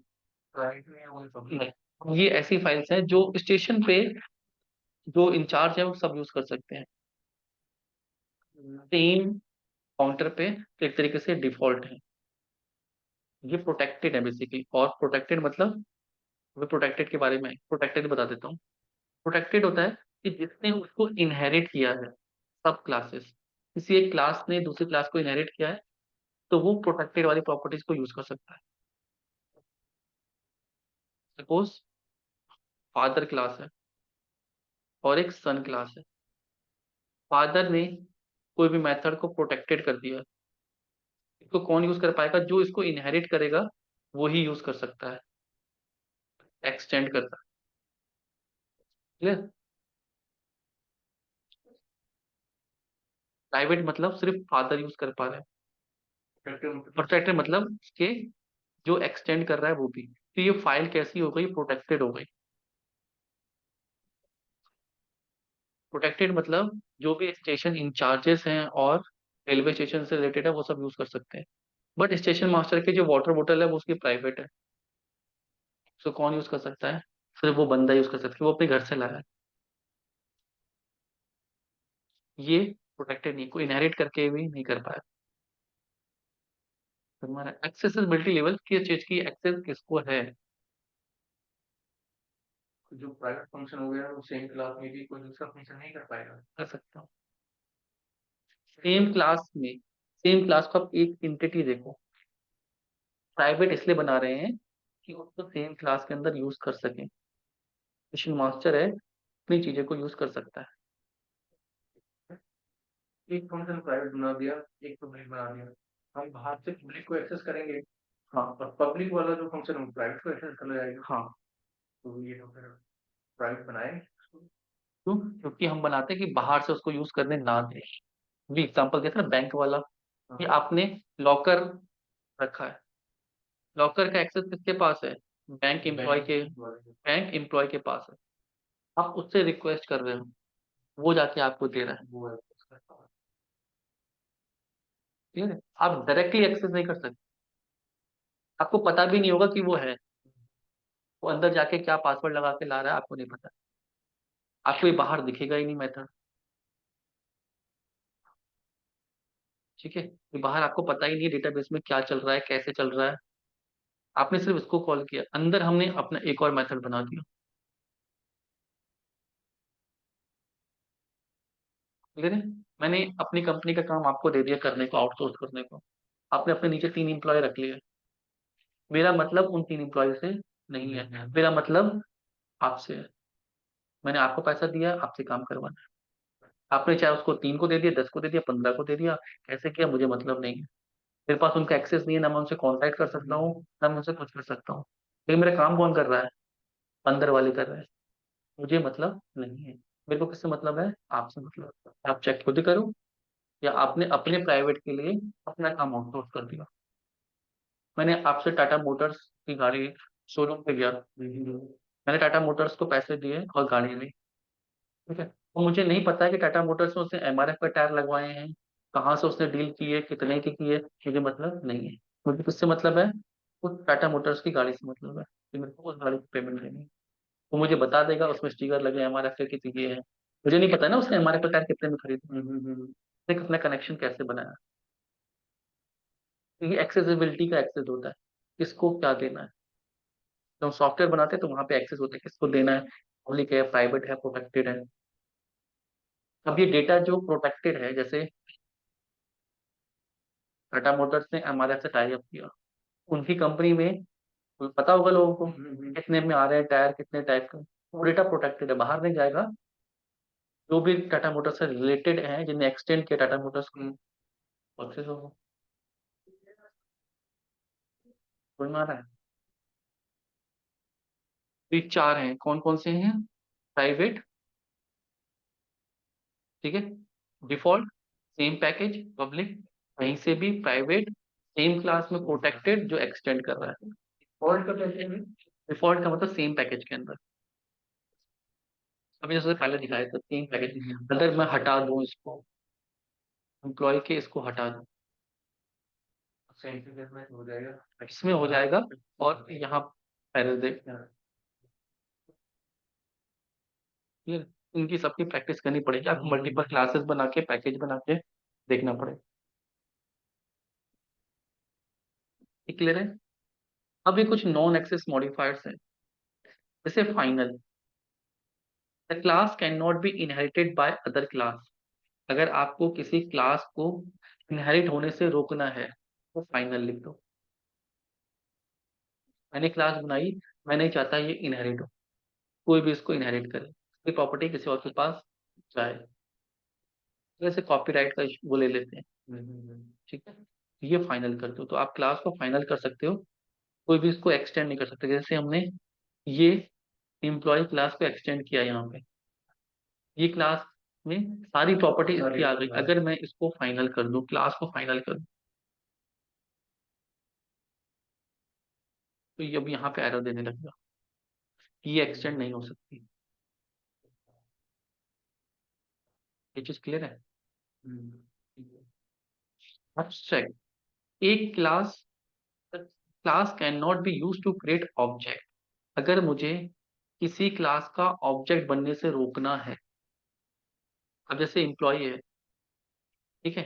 प्राइवेट में वो पब्लिक। नहीं, ये ऐसी फाइल्स हैं जो स्टेशन पे जो इंचार्ज है वो सब यूज कर सकते हैं। सेम काउंटर पे एक तरीके से डिफॉल्ट है। ये प्रोटेक्टेड है बेसिकली। और प्रोटेक्टेड मतलब, मैं प्रोटेक्टेड के बारे में प्रोटेक्टेड बता देता हूँ। प्रोटेक्टेड होता है कि जिसने उसको इनहेरिट किया है, सब क्लासेस, किसी एक क्लास ने दूसरी क्लास को इनहेरिट किया है, तो वो प्रोटेक्टेड वाली प्रॉपर्टीज को यूज कर सकता है। सपोज फादर क्लास है और एक सन क्लास है। फादर ने कोई भी मेथड को प्रोटेक्टेड कर दिया, इसको कौन यूज कर पाएगा? जो इसको इनहेरिट करेगा वो ही यूज कर सकता है, एक्सटेंड करता है। क्लियर? प्राइवेट मतलब सिर्फ फादर यूज कर पा रहे हैं। प्रोटेक्टेड मतलब उसके जो एक्सटेंड कर रहा है वो भी। तो ये फाइल कैसी हो गई? प्रोटेक्टेड हो गई। प्रोटेक्टेड मतलब जो भी स्टेशन इंचार्जेस हैं और रेलवे स्टेशन से रिलेटेड है वो सब यूज कर सकते हैं। बट स्टेशन मास्टर की जो वाटर बोतल है वो उसकी प्राइवेट है, उसको कौन यूज कर सकता है? सिर्फ वो बंदा यूज कर सकता है, वो अपने घर से लाया है। ये प्रोटेक्टेड नहीं, कोई इनहेरिट करके भी नहीं कर पाया। तो हमारा एक्सेसिबिलिटी लेवल किस चीज की एक्सेस किसको है? जो प्राइवेट फंक्शन हो गया वो सेम क्लास में भी कोई दूसरा फंक्शन नहीं कर पाएगा। कर सकता हूँ। सेम क्लास में, सेम क्लास को आप एक एंटिटी देखो। प्राइवेट इसलिए बना रहे हैं कि उसको सेम क्लास के अंदर यूज कर सकें। मिशन मास्टर है, अपनी चीजें को यूज कर सकता है। एक फंक्शन प्राइवेट बना दिया, एक पब्लिक बना दिया, हम बाहर से पब्लिक को एक्सेस करेंगे। हाँ और पब्लिक वाला जो फंक्शन है प्राइवेट को एक्सेस कर जाएगा। हाँ। तो ये तो फिर प्राइवेट बनाए। क्यों? क्योंकि हम बनाते हैं कि बाहर से उसको यूज करने ना दें। भी एग्जांपल दिया था ना बैंक वाला, कि आपने लॉकर रखा है, लॉकर का एक्सेस किसके पास है? बैंक एम्प्लॉय के पास है। आप उससे रिक्वेस्ट कर रहे हो, वो जाके आपको दे रहा है। वो एक्सेस करता है। ठीक है, आप डायरेक्टली एक्सेस नहीं कर सकते। आपको पता भी नहीं होगा कि वो है, वो अंदर जाके क्या पासवर्ड लगा के ला रहा है आपको नहीं पता। आपको ये बाहर दिखेगा ही नहीं मेथड। ठीक है, ये बाहर आपको पता ही नहीं है डेटाबेस में क्या चल रहा है, कैसे चल रहा है। आपने सिर्फ इसको कॉल किया, अंदर हमने अपना एक और मेथड बना दिया। क्लियर है? मैंने अपनी कंपनी का काम आपको दे दिया करने को, आउटसोर्स करने को। आपने अपने नीचे 3 एम्प्लॉय रख लिए। मेरा मतलब उन 3 एम्प्लॉय से नहीं है, मेरा मतलब आपसे है। मैंने आपको पैसा दिया, आपसे काम करवाना है। आपने चाहे उसको 3 को दे दिया, 10 को दे दिया, 15 को दे दिया, कैसे किया मुझे मतलब नहीं है। मेरे पास उनका एक्सेस नहीं है, ना मैं उनसे कॉन्टैक्ट कर सकता हूँ, ना मैं उनसे कुछ कर सकता हूँ। लेकिन मेरा काम कौन कर रहा है? अंदर वाले कर रहे हैं। मुझे मतलब नहीं है। मेरे को किससे मतलब है? आपसे मतलब है। आप चेक खुद ही करो, या आपने अपने प्राइवेट के लिए अपना काम आउटसोर्स कर दिया। मैंने आपसे टाटा मोटर्स की गाड़ी शोरूम पे गया, मैंने टाटा मोटर्स को पैसे दिए और गाड़ी ली, ठीक है। तो मुझे नहीं पता है कि टाटा मोटर्स में उसने एमआरएफ का टायर लगवाए हैं, कहाँ से उसने डील की है, कितने की है, मुझे मतलब नहीं है। मुझे किससे मतलब है? उस टाटा मोटर्स की गाड़ी से मतलब है कि मेरे को उस गाड़ी की पेमेंट देनी है। तो मुझे बता देगा उसमें स्टिकर लगे हमारे फिर की ये है, मुझे नहीं पता ना उसने हमारे प्रकार कितने में खरीदा, देख अपना कनेक्शन कैसे बनाया। ये एक्सेसिबिलिटी का एक्सेस होता है, किसको क्या देना है। जब सॉफ्टवेयर बनाते हैं तो वहां पे एक्सेस होता है, किसको देना है, पब्लिक है, प्राइवेट है, प्रोटेक्टेड है। अब ये डेटा जो प्रोटेक्टेड है, जैसे टाटा मोटर्स ने एमआरएफ से टाई अप किया, उनकी कंपनी में पता होगा लोगों को कितने में आ रहे हैं टायर, कितने टाइप का, वो डेटा प्रोटेक्टेड है, बाहर नहीं जाएगा। जो भी टाटा मोटर्स से रिलेटेड है, जिन्हें एक्सटेंड किया टाटा मोटर्स को, एक्सेस होगा। समझ में आ रहा है? तो ये चार हैं, कौन कौन से हैं? प्राइवेट, ठीक है, डिफॉल्ट, सेम पैकेज, पब्लिक, कहीं से भी प्राइवेट, सेम क्लास में प्रोटेक्टेड जो एक्सटेंड कर रहा है। डिफॉल्ट का कैसे है? डिफॉल्ट का मतलब सेम पैकेज के अंदर। अभी जैसे पहले दिखाया था सेम पैकेज, अगर मैं हटा दूं इसको, एम्प्लॉय के इसको हटा दूं, हो जाएगा। इसमें हो जाएगा, और यहाँ एरर दे। क्लियर? इनकी सबकी प्रैक्टिस करनी पड़ेगी, आपको मल्टीपल क्लासेस बना के, पैकेज बना के देखना पड़ेगा। क्लियर है? अब ये कुछ नॉन एक्सेस मॉडिफायर्स हैं, जैसे final, the class can not B inherited by other class. अगर आपको किसी क्लास को इनहेरिट होने से रोकना है तो फाइनल लिख दो। मैंने क्लास बनाई, मैं नहीं चाहता ये इनहेरिट हो, कोई भी इसको इनहेरिट करे, इसकी प्रॉपर्टी किसी और के पास जाए, जैसे कॉपीराइट का वो ले लेते हैं, ठीक है, ये फाइनल कर दो। तो आप क्लास को फाइनल कर सकते हो, कोई भी इसको एक्सटेंड नहीं कर सकते। जैसे हमने ये एम्प्लॉय क्लास को एक्सटेंड किया, यहाँ पे ये क्लास में सारी प्रॉपर्टी इसकी आ गई, अगर मैं इसको फाइनल कर दूं, क्लास को फाइनल कर दूं, तो ये अब यहाँ पे एरर देने लगेगा, ये एक्सटेंड नहीं हो सकती। ये चीज क्लियर है? एब्स्ट्रैक्ट, एक class, class can not be use to create object. अगर मुझे किसी क्लास का ऑब्जेक्ट बनने से रोकना है, अब जैसे एम्प्लॉय है, ठीक है,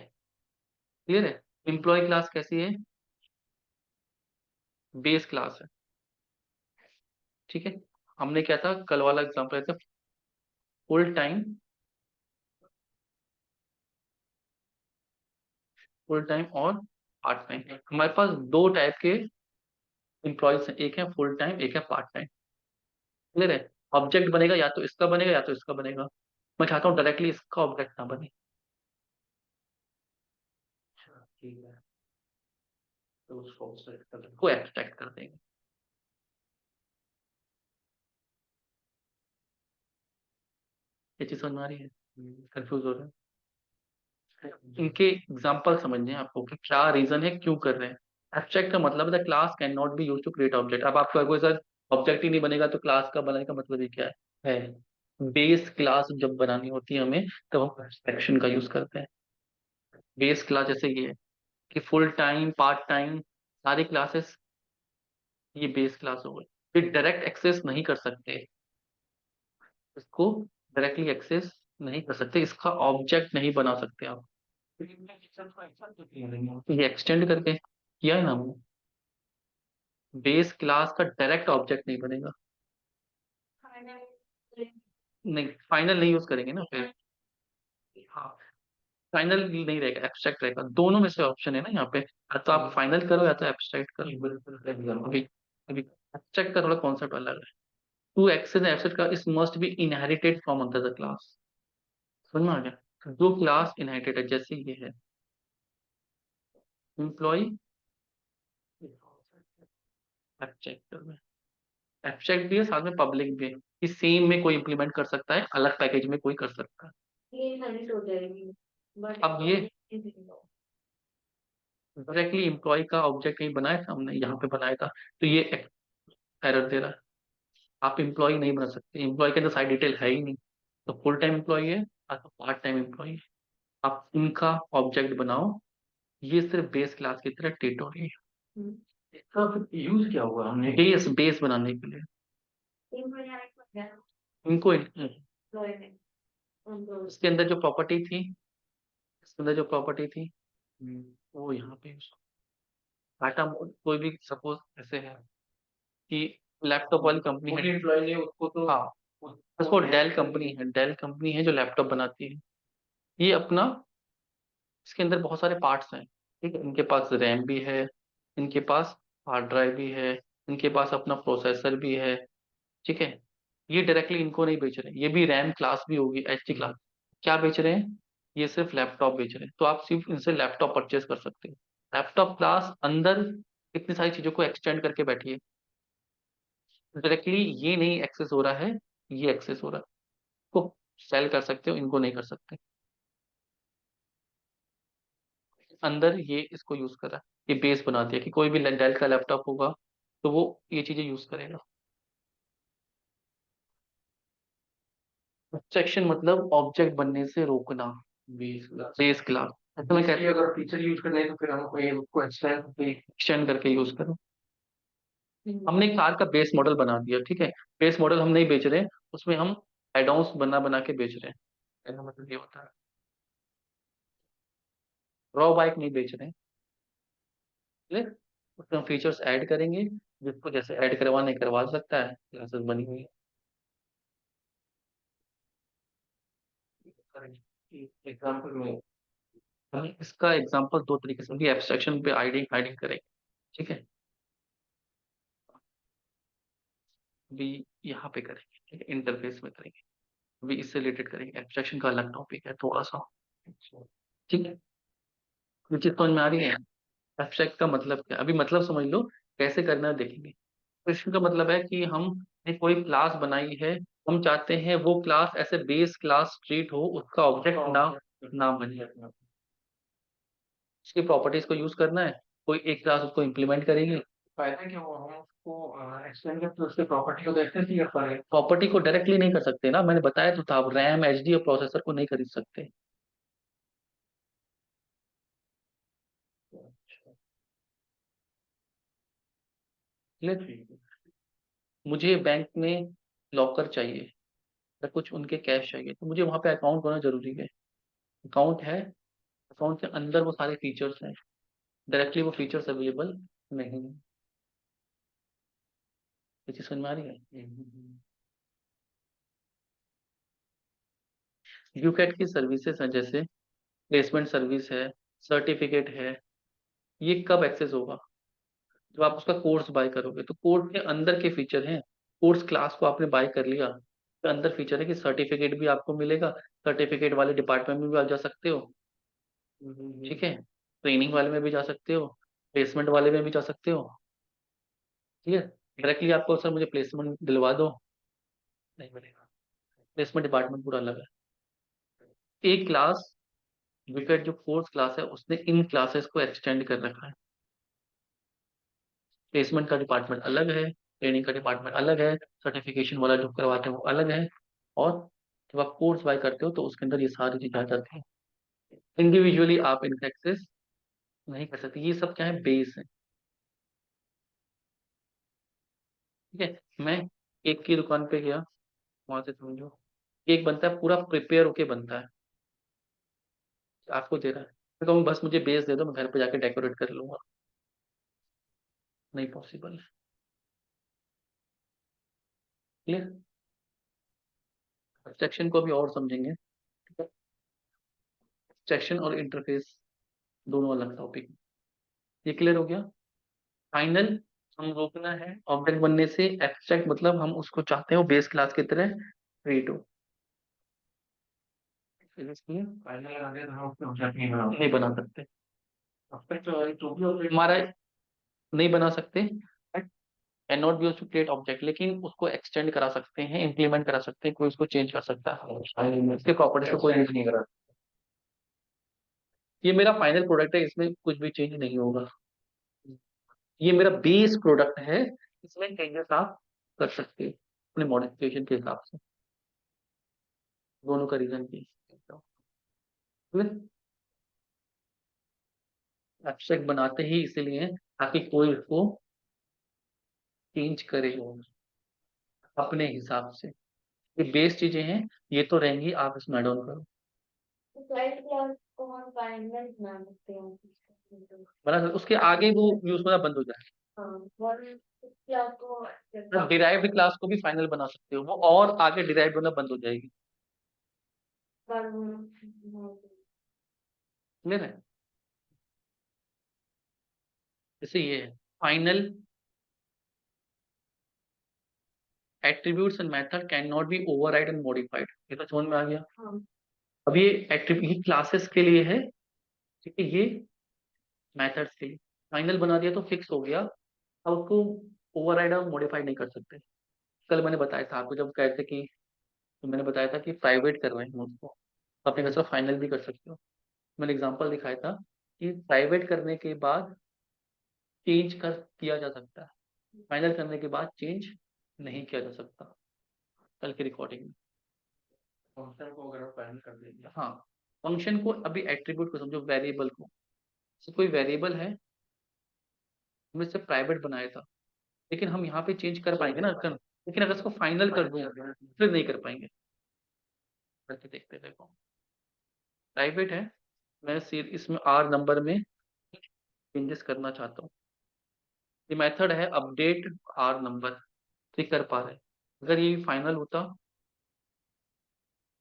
क्लियर है, एम्प्लॉय क्लास कैसी है? बेस क्लास है, ठीक है। हमने क्या था, कल वाला एग्जांपल था, फुल टाइम, फुल टाइम और पार्ट टाइम। हमारे पास दो टाइप के एम्प्लॉयज हैं, एक है फुल टाइम, एक है पार्ट टाइम। क्लियर है? ऑब्जेक्ट बनेगा या तो इसका बनेगा या तो इसका बनेगा, मैं चाहता हूँ डायरेक्टली इसका ऑब्जेक्ट ना बने। ठीक है, तो उसको को एब्स्ट्रैक्ट कर देंगे। ये चीज समझ में आ रही है? कंफ्यूज हो रहे हैं? इनके एग्जांपल समझने हैं आपको कि क्या रीजन है, क्यों कर रहे हैं। एब्स्ट्रैक्ट का मतलब है class can not be use to create object. अब आपका कोई सा ऑब्जेक्ट ही नहीं बनेगा तो क्लास का बनाने का मतलब ही क्या है? बेस क्लास जब बनानी होती है हमें, तब हम एब्स्ट्रैक्शन का यूज करते हैं। बेस क्लास जैसे ये है कि फुल टाइम, पार्ट टाइम, सारी क्लासेस, ये बेस क्लास हो गई। फिर डायरेक्ट एक्सेस नहीं कर सकते इसको, डायरेक्टली एक्सेस नहीं कर सकते, इसका ऑब्जेक्ट नहीं बना सकते आप। ये एक्सटेंड करके किया है ना हमने, बेस क्लास का डायरेक्ट ऑब्जेक्ट नहीं बनेगा। नहीं, फाइनल नहीं यूज करेंगे ना फिर। हाँ, फाइनल नहीं रहेगा, एब्स्ट्रैक्ट रहेगा, दोनों में से ऑप्शन है ना यहाँ पे, या तो आप फाइनल करो या तो एब्स्ट्रैक्ट करो। अभी अभी एब्स्ट्रैक्ट का थोड़ा कॉन्सेप्ट अलग है। टू एक्सेस एब्स्ट्रैक्ट का, इस must be inherited from another class. समझ में आ गया? जो क्लास इनहेरिटेड है, जैसे ये है एम्प्लॉय, एब्स्ट्रैक्ट में एब्स्ट्रैक्ट भी है, साथ में पब्लिक भी है, कि सेम में कोई इंप्लीमेंट कर सकता है, अलग पैकेज में कोई कर सकता है। ये इनहेरिट हो जाएगी, बट अब ये डायरेक्टली एम्प्लॉय का ऑब्जेक्ट कहीं बनाया था हमने, यहाँ पे बनाया था, तो ये एरर दे रहा है। आप एम्प्लॉय नहीं बना सकते, एम्प्लॉय के अंदर सारी डिटेल है ही नहीं, तो फुल टाइम एम्प्लॉय है या तो पार्ट टाइम एम्प्लॉय है, आप उनका ऑब्जेक्ट बनाओ। ये सिर्फ बेस क्लास की तरह ट्रीट हो रही है। इसका यूज क्या हुआ हमने? बेस बेस बनाने के लिए, इनको उनको इसके अंदर जो प्रॉपर्टी थी, इसके अंदर जो प्रॉपर्टी थी वो यहाँ पे टाटा कोई भी सपोज ऐसे है कि लैपटॉप वाली कंपनी है, एम्प्लॉय ने उसको तो हाँ उसको डेल कंपनी है, डेल कंपनी है जो लैपटॉप बनाती है। ये अपना इसके अंदर बहुत सारे पार्ट्स हैं, ठीक है, इनके पास रैम भी है, इनके पास हार्ड ड्राइव भी है, इनके पास अपना प्रोसेसर भी है, ठीक है। ये डायरेक्टली इनको नहीं बेच रहे, ये भी रैम क्लास भी होगी, एचडी क्लास। क्या बेच रहे हैं, ये सिर्फ लैपटॉप बेच रहे हैं, तो आप सिर्फ इनसे लैपटॉप परचेज कर सकते हैं। लैपटॉप क्लास अंदर इतनी सारी चीजों को एक्सटेंड करके बैठी है, डायरेक्टली ये नहीं एक्सेस हो रहा है, ये एक्सेस हो रहा है। को सेल कर सकते हो, इनको नहीं कर सकते। अंदर ये इसको यूज कर रहा है, ये बेस बना दिया कि कोई भी डेल का लैपटॉप होगा तो वो ये चीजें यूज करेगा। एब्स्ट्रैक्शन मतलब ऑब्जेक्ट बनने से रोकना, बेस क्लास। तो मैं कहती हूँ अगर फीचर यूज करने हैं तो फिर हमको ये उसको एक्सटेंड करके यूज करो। हमने एक कार का बेस मॉडल बना दिया, ठीक है, बेस मॉडल हम नहीं बेच रहे, उसमें हम एड ऑन्स बना बना के बेच रहे हैं। ऐसा मतलब ये होता है, रॉ बाइक नहीं बेच रहे हैं, क्लियर। उसमें हम फीचर्स ऐड करेंगे, जिसको जैसे ऐड करवाने करवा सकता है, क्लासेस बनी हुई है। एग्जाम्पल में हम इसका एग्जांपल दो तरीके से भी एब्स्ट्रैक्शन पे हाइडिंग हाइडिंग करेंगे, ठीक है। अभी यहाँ पे करेंगे, ठीक है, इंटरफेस में करेंगे। अभी इससे रिलेटेड करेंगे, एब्स्ट्रैक्शन का अलग टॉपिक है थोड़ा सा, ठीक है। ये चीज समझ में आ रही है, एब्स्ट्रैक्ट का मतलब क्या है? अभी मतलब समझ लो, कैसे करना है देखेंगे। क्वेश्चन का मतलब है कि हमने कोई क्लास बनाई है, हम चाहते हैं वो क्लास ऐसे बेस क्लास ट्रीट हो, उसका ऑब्जेक्ट ना ना बने, उसकी प्रॉपर्टीज को यूज करना है, कोई एक क्लास उसको इम्प्लीमेंट करेगी। फायदा क्या हुआ, हम उसको एक्सटेंड करके उसके प्रॉपर्टी को देखते हैं कर पा रहे प्रॉपर्टी को डायरेक्टली नहीं कर सकते ना, मैंने बताया तो था, रैम एचडी और प्रोसेसर को नहीं खरीद सकते। क्लियर। मुझे बैंक में लॉकर चाहिए या कुछ उनके कैश चाहिए, तो मुझे वहां पे अकाउंट होना जरूरी है। अकाउंट है, अकाउंट के अंदर वो सारे फीचर्स हैं, डायरेक्टली वो फीचर्स अवेलेबल नहीं है। ये चीज समझ में आ रही है। यूकैट की सर्विसेज हैं, जैसे प्लेसमेंट सर्विस है, सर्टिफिकेट है, ये कब एक्सेस होगा, जब आप उसका कोर्स बाय करोगे, तो कोर्स के अंदर के फीचर हैं। कोर्स क्लास को आपने बाय कर लिया, तो अंदर फीचर है कि सर्टिफिकेट भी आपको मिलेगा, सर्टिफिकेट वाले डिपार्टमेंट में भी आप जा सकते हो, ठीक है, ट्रेनिंग वाले में भी जा सकते हो, प्लेसमेंट वाले में भी जा सकते हो, ठीक है। डायरेक्टली आपको सर मुझे प्लेसमेंट दिलवा दो, नहीं मिलेगा, प्लेसमेंट डिपार्टमेंट पूरा अलग है। एक क्लास विकेट जो कोर्स क्लास है, उसने इन क्लासेस को एक्सटेंड कर रखा है। प्लेसमेंट का डिपार्टमेंट अलग है, ट्रेनिंग का डिपार्टमेंट अलग है, सर्टिफिकेशन वाला जो करवाते हैं वो अलग है, और जब आप कोर्स बाय करते हो तो उसके अंदर ये सारी चीजें आ जाती हैं। इंडिविजुअली आप इनका एक्सेस नहीं कर सकते, ये सब क्या है, बेस है, ठीक है। मैं केक की दुकान पे गया, वहां से समझो केक बनता है, पूरा प्रिपेयर होके बनता है, आपको दे रहा है, मैं कहूँ बस मुझे बेस दे दो, मैं घर पे जाके डेकोरेट कर लूंगा, नहीं पॉसिबल है। क्लियर। सेक्शन को भी और समझेंगे, सेक्शन और इंटरफेस दोनों अलग टॉपिक। ये क्लियर हो गया। फाइनल, हम रोकना है ऑब्जेक्ट बनने से, एब्स्ट्रैक्ट मतलब हम उसको चाहते हैं वो बेस क्लास की तरह ट्रीट हो। इसलिए फाइनल आ गया तो हम उसको ऑब्जेक्ट नहीं बना नहीं बना सकते, ऑब्जेक्ट तो भी ऑब्जेक्ट हमारा नहीं बना सकते, can not be to create object, लेकिन उसको एक्सटेंड करा सकते हैं, इम्प्लीमेंट करा सकते हैं, कोई उसको चेंज कर सकता है, इसके प्रॉपर्टी को कोई नहीं करा। ये मेरा फाइनल प्रोडक्ट है, इसमें कुछ भी चेंज नहीं होगा, ये मेरा बेस प्रोडक्ट है, इसमें चेंजेस आप कर सकते हैं अपने मॉडिफिकेशन के हिसाब से, दोनों का रीजन की। एब्स्ट्रैक्ट बनाते ही इसीलिए ताकि कोई उसको चेंज करे, अपने हिसाब से। ये बेस चीजें हैं, ये तो रहेंगी, आप इसमें ऐड ऑन करो। तो चाइल्ड क्लास को हम फाइनल बना सकते हैं। बना उसके आगे वो यूज होना बंद हो जाए। हाँ, वन क्लास को डिराइव्ड क्लास को भी फाइनल बना सकते हो, वो और आगे डिराइव्ड होना बंद हो जाएगी। क्लियर है? जैसे ये है final attributes and method can not B override and modified. ये तो समझ में आ गया। हाँ। अब ये एट्रीब्यूट क्लासेस के लिए है, ठीक है, ये मेथड्स के लिए फाइनल बना दिया तो फिक्स हो गया। अब उसको ओवरराइड और मॉडिफाई नहीं कर सकते। कल मैंने बताया था आपको, जब कहते कि, तो मैंने बताया था कि प्राइवेट कर रहे हैं उसको, तो अपने कैसे फाइनल भी कर सकते हो। मैंने एग्जांपल दिखाया था कि प्राइवेट करने के बाद चेंज कर किया जा सकता है, फाइनल करने के बाद चेंज नहीं किया जा सकता। कल की रिकॉर्डिंग में फंक्शन को अगर फाइनल कर देंगे, हाँ, फंक्शन को अभी एट्रीब्यूट को समझो, वेरिएबल को। तो कोई वेरिएबल है, हमने इसे प्राइवेट बनाया था, लेकिन हम यहाँ पे चेंज कर पाएंगे ना लेकिन अगर इसको फाइनल कर दूं फिर नहीं कर पाएंगे। करके देखते देखो, प्राइवेट है, मैं सिर्फ इसमें आर नंबर में चेंजेस करना चाहता हूँ। ये मेथड है अपडेट आर नंबर, ठीक कर पा रहे हैं। अगर ये फाइनल होता,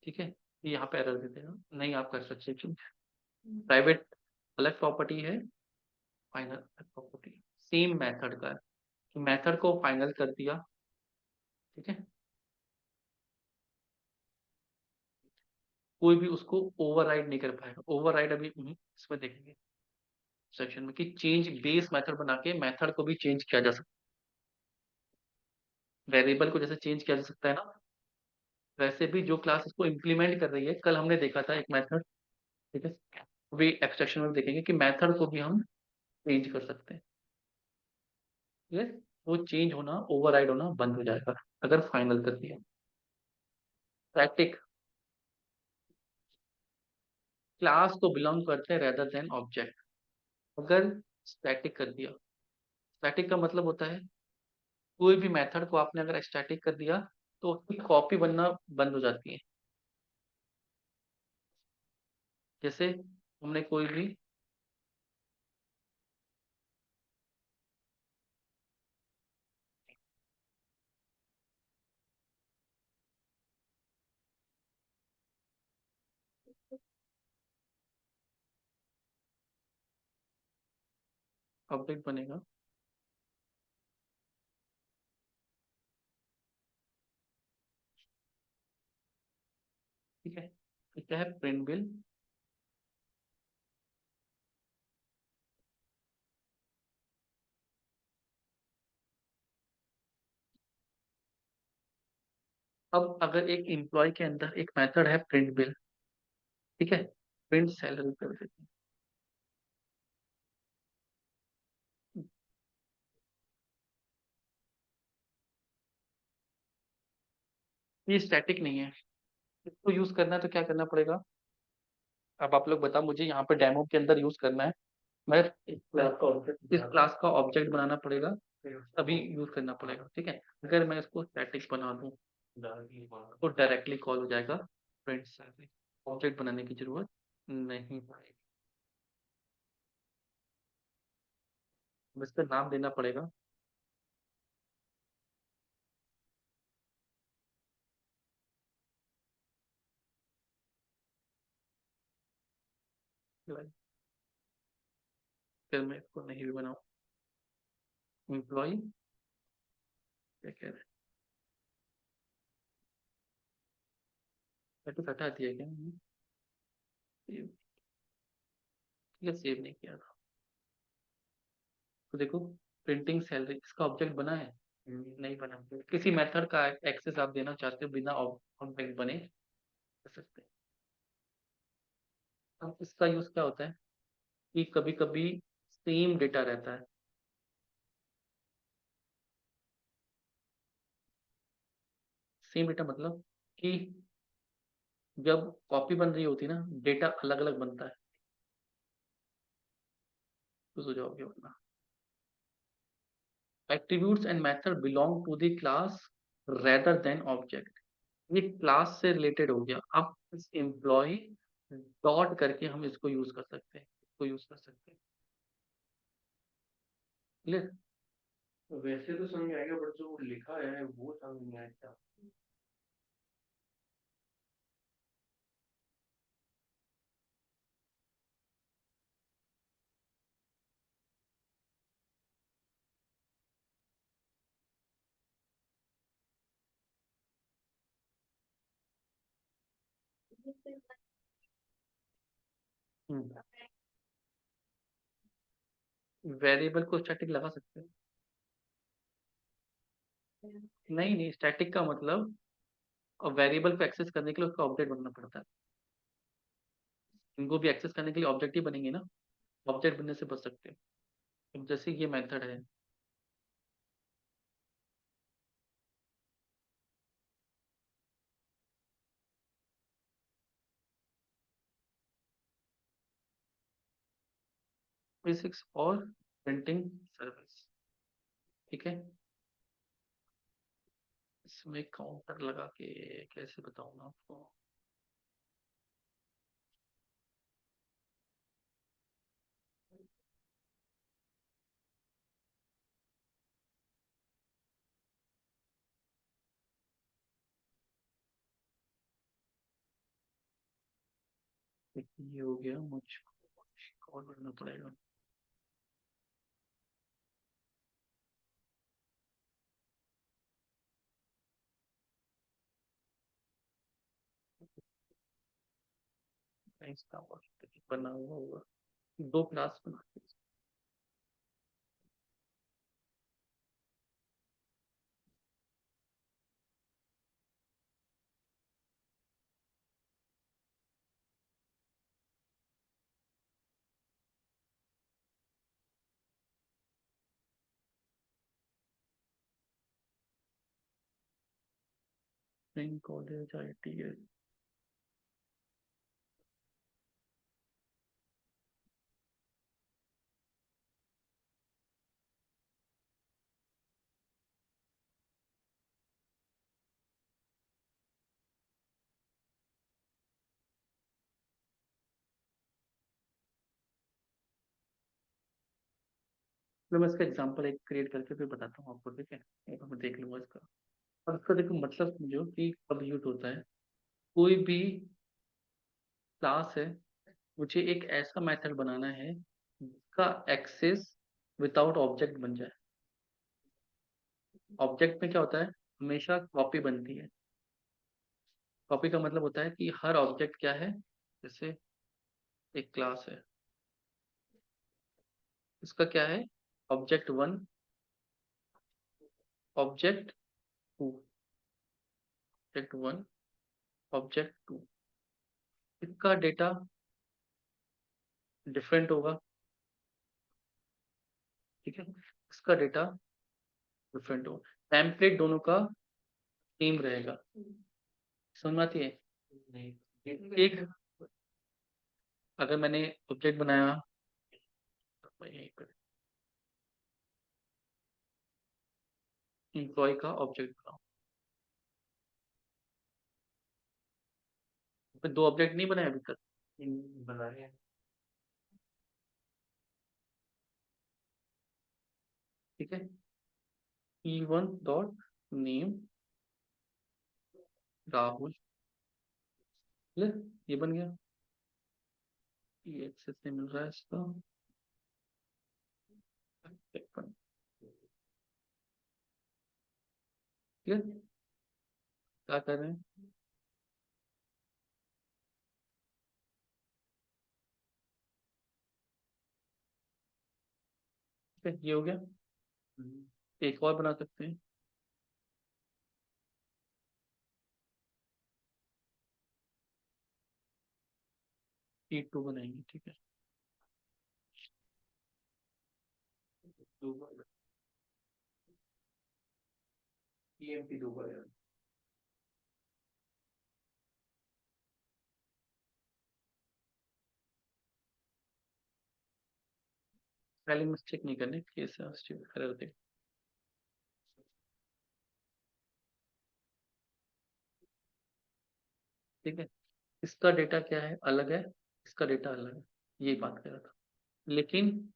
ठीक है, ये यहाँ पे एरर दे देगा, नहीं आप कर सकते चेंज। प्राइवेट अलग प्रॉपर्टी है, फाइनल प्रॉपर्टी सेम मेथड का है, कि मेथड को फाइनल कर दिया, ठीक है, कोई भी उसको ओवरराइड नहीं कर पाएगा। ओवरराइड अभी इसमें देखेंगे सेक्शन में, कि चेंज बेस मेथड बना के मेथड को भी चेंज किया जा सकता है। वेरिएबल को जैसे चेंज किया जा सकता है ना, वैसे भी जो क्लास इसको इम्प्लीमेंट कर रही है, कल हमने देखा था एक मेथड, ठीक है, अभी एक्सट्रैक्शन में भी देखेंगे कि मेथड को भी हम चेंज कर सकते हैं। ठीक है, वो चेंज होना, ओवरराइड होना बंद हो जाएगा अगर फाइनल कर दिया। स्टैटिक क्लास को बिलोंग करते हैं रेदर देन ऑब्जेक्ट। अगर स्टैटिक कर दिया, स्टैटिक का मतलब होता है कोई भी मेथड को आपने अगर स्टैटिक कर दिया तो उसकी कॉपी बनना बंद हो जाती है। जैसे हमने कोई भी ऑब्जेक्ट बनेगा, ठीक है, तो क्या है प्रिंट बिल। अब अगर एक एम्प्लॉय के अंदर एक मेथड है प्रिंट बिल, ठीक है, प्रिंट सैलरी कर देते हैं, ये स्टैटिक नहीं है। इसको यूज करना है तो क्या करना पड़ेगा, अब आप लोग बताओ मुझे, यहाँ पे डेमो के अंदर यूज करना है, मैं इस क्लास का ऑब्जेक्ट बनाना पड़ेगा, तभी यूज करना पड़ेगा, ठीक है। अगर मैं इसको स्टैटिक बना दूं तो डायरेक्टली कॉल हो जाएगा प्रिंट सैलरी, ऑब्जेक्ट बनाने की जरूरत नहीं पड़ेगी। इसका नाम देना पड़ेगा, फिर मैं इसको नहीं भी बनाऊं, एम्प्लॉय क्या कह रहे हैं, तो हटा दिया क्या मैंने? सेव, ठीक है, सेव नहीं किया था। तो देखो प्रिंटिंग सैलरी इसका ऑब्जेक्ट बना है, नहीं बना। किसी मेथड का एक्सेस आप देना चाहते हो बिना ऑब्जेक्ट बने, कर सकते हैं। अब इसका यूज क्या होता है कि कभी कभी सेम डेटा रहता है, सेम डेटा मतलब कि जब कॉपी बन रही होती है ना, डेटा अलग अलग बनता है, तो हो जाओगे वरना। Attributes and method belong to the class rather than object. ये क्लास से रिलेटेड हो गया। अब इस एम्प्लॉय डॉट करके हम इसको यूज कर सकते हैं, इसको यूज कर सकते हैं। क्लियर? वैसे तो समझ में आएगा, बट जो लिखा है वो समझ नहीं आएगा। वेरिएबल को स्टैटिक लगा सकते हैं। नहीं नहीं, स्टैटिक का मतलब वेरिएबल को एक्सेस करने के लिए उसका ऑब्जेक्ट बनना पड़ता है। इनको भी एक्सेस करने के लिए ऑब्जेक्ट ही बनेंगे ना, ऑब्जेक्ट बनने से बच सकते हैं। अब जैसे ये मेथड है, बेसिक्स और प्रिंटिंग सर्विस, ठीक है। इसमें काउंटर लगा के कैसे बताऊँ मैं आपको। ये हो गया, मुझको और करना पड़ेगा। इसका और बना हुआ होगा, दो क्लास बना के। Spring college ITL। मैं इसका एग्जांपल एक क्रिएट करके फिर बताता हूँ आपको, ठीक है। एक बार मैं देख लूंगा इसका। और इसका देखो मतलब समझो कि कब यूज होता है। कोई भी क्लास है, मुझे एक ऐसा मेथड बनाना है जिसका एक्सेस विदाउट ऑब्जेक्ट बन जाए। ऑब्जेक्ट में क्या होता है, हमेशा कॉपी बनती है। कॉपी का मतलब होता है कि हर ऑब्जेक्ट क्या है, जैसे एक क्लास है, इसका क्या है, object one, object two, object one, object two. इसका डेटा डिफरेंट होगा, ठीक है। इसका डेटा डिफरेंट होगा। टेम्पलेट दोनों का सेम रहेगा। समझ में आती है? नहीं, एक अगर मैंने ऑब्जेक्ट बनाया, तो मैं यहीं पर एम्प्लॉय का ऑब्जेक्ट बनाऊं, फिर दो ऑब्जेक्ट नहीं बनाए अभी तक, बना रहे हैं। ठीक है। E1 डॉट नेम राहुल, ले, ये बन गया। ये एक्सेस नहीं मिल रहा है इसका, एक मिनट, ठीक है। क्या कर रहे हैं, ठीक है, ये हो गया। एक और बना सकते हैं, E2 बनाएंगे, ठीक है। EMP दो बार यार। पहले मिस्टेक नहीं करनी, केस एरर। ठीक है, इसका डेटा क्या है, अलग है, इसका डेटा अलग है, ये बात कर रहा था। लेकिन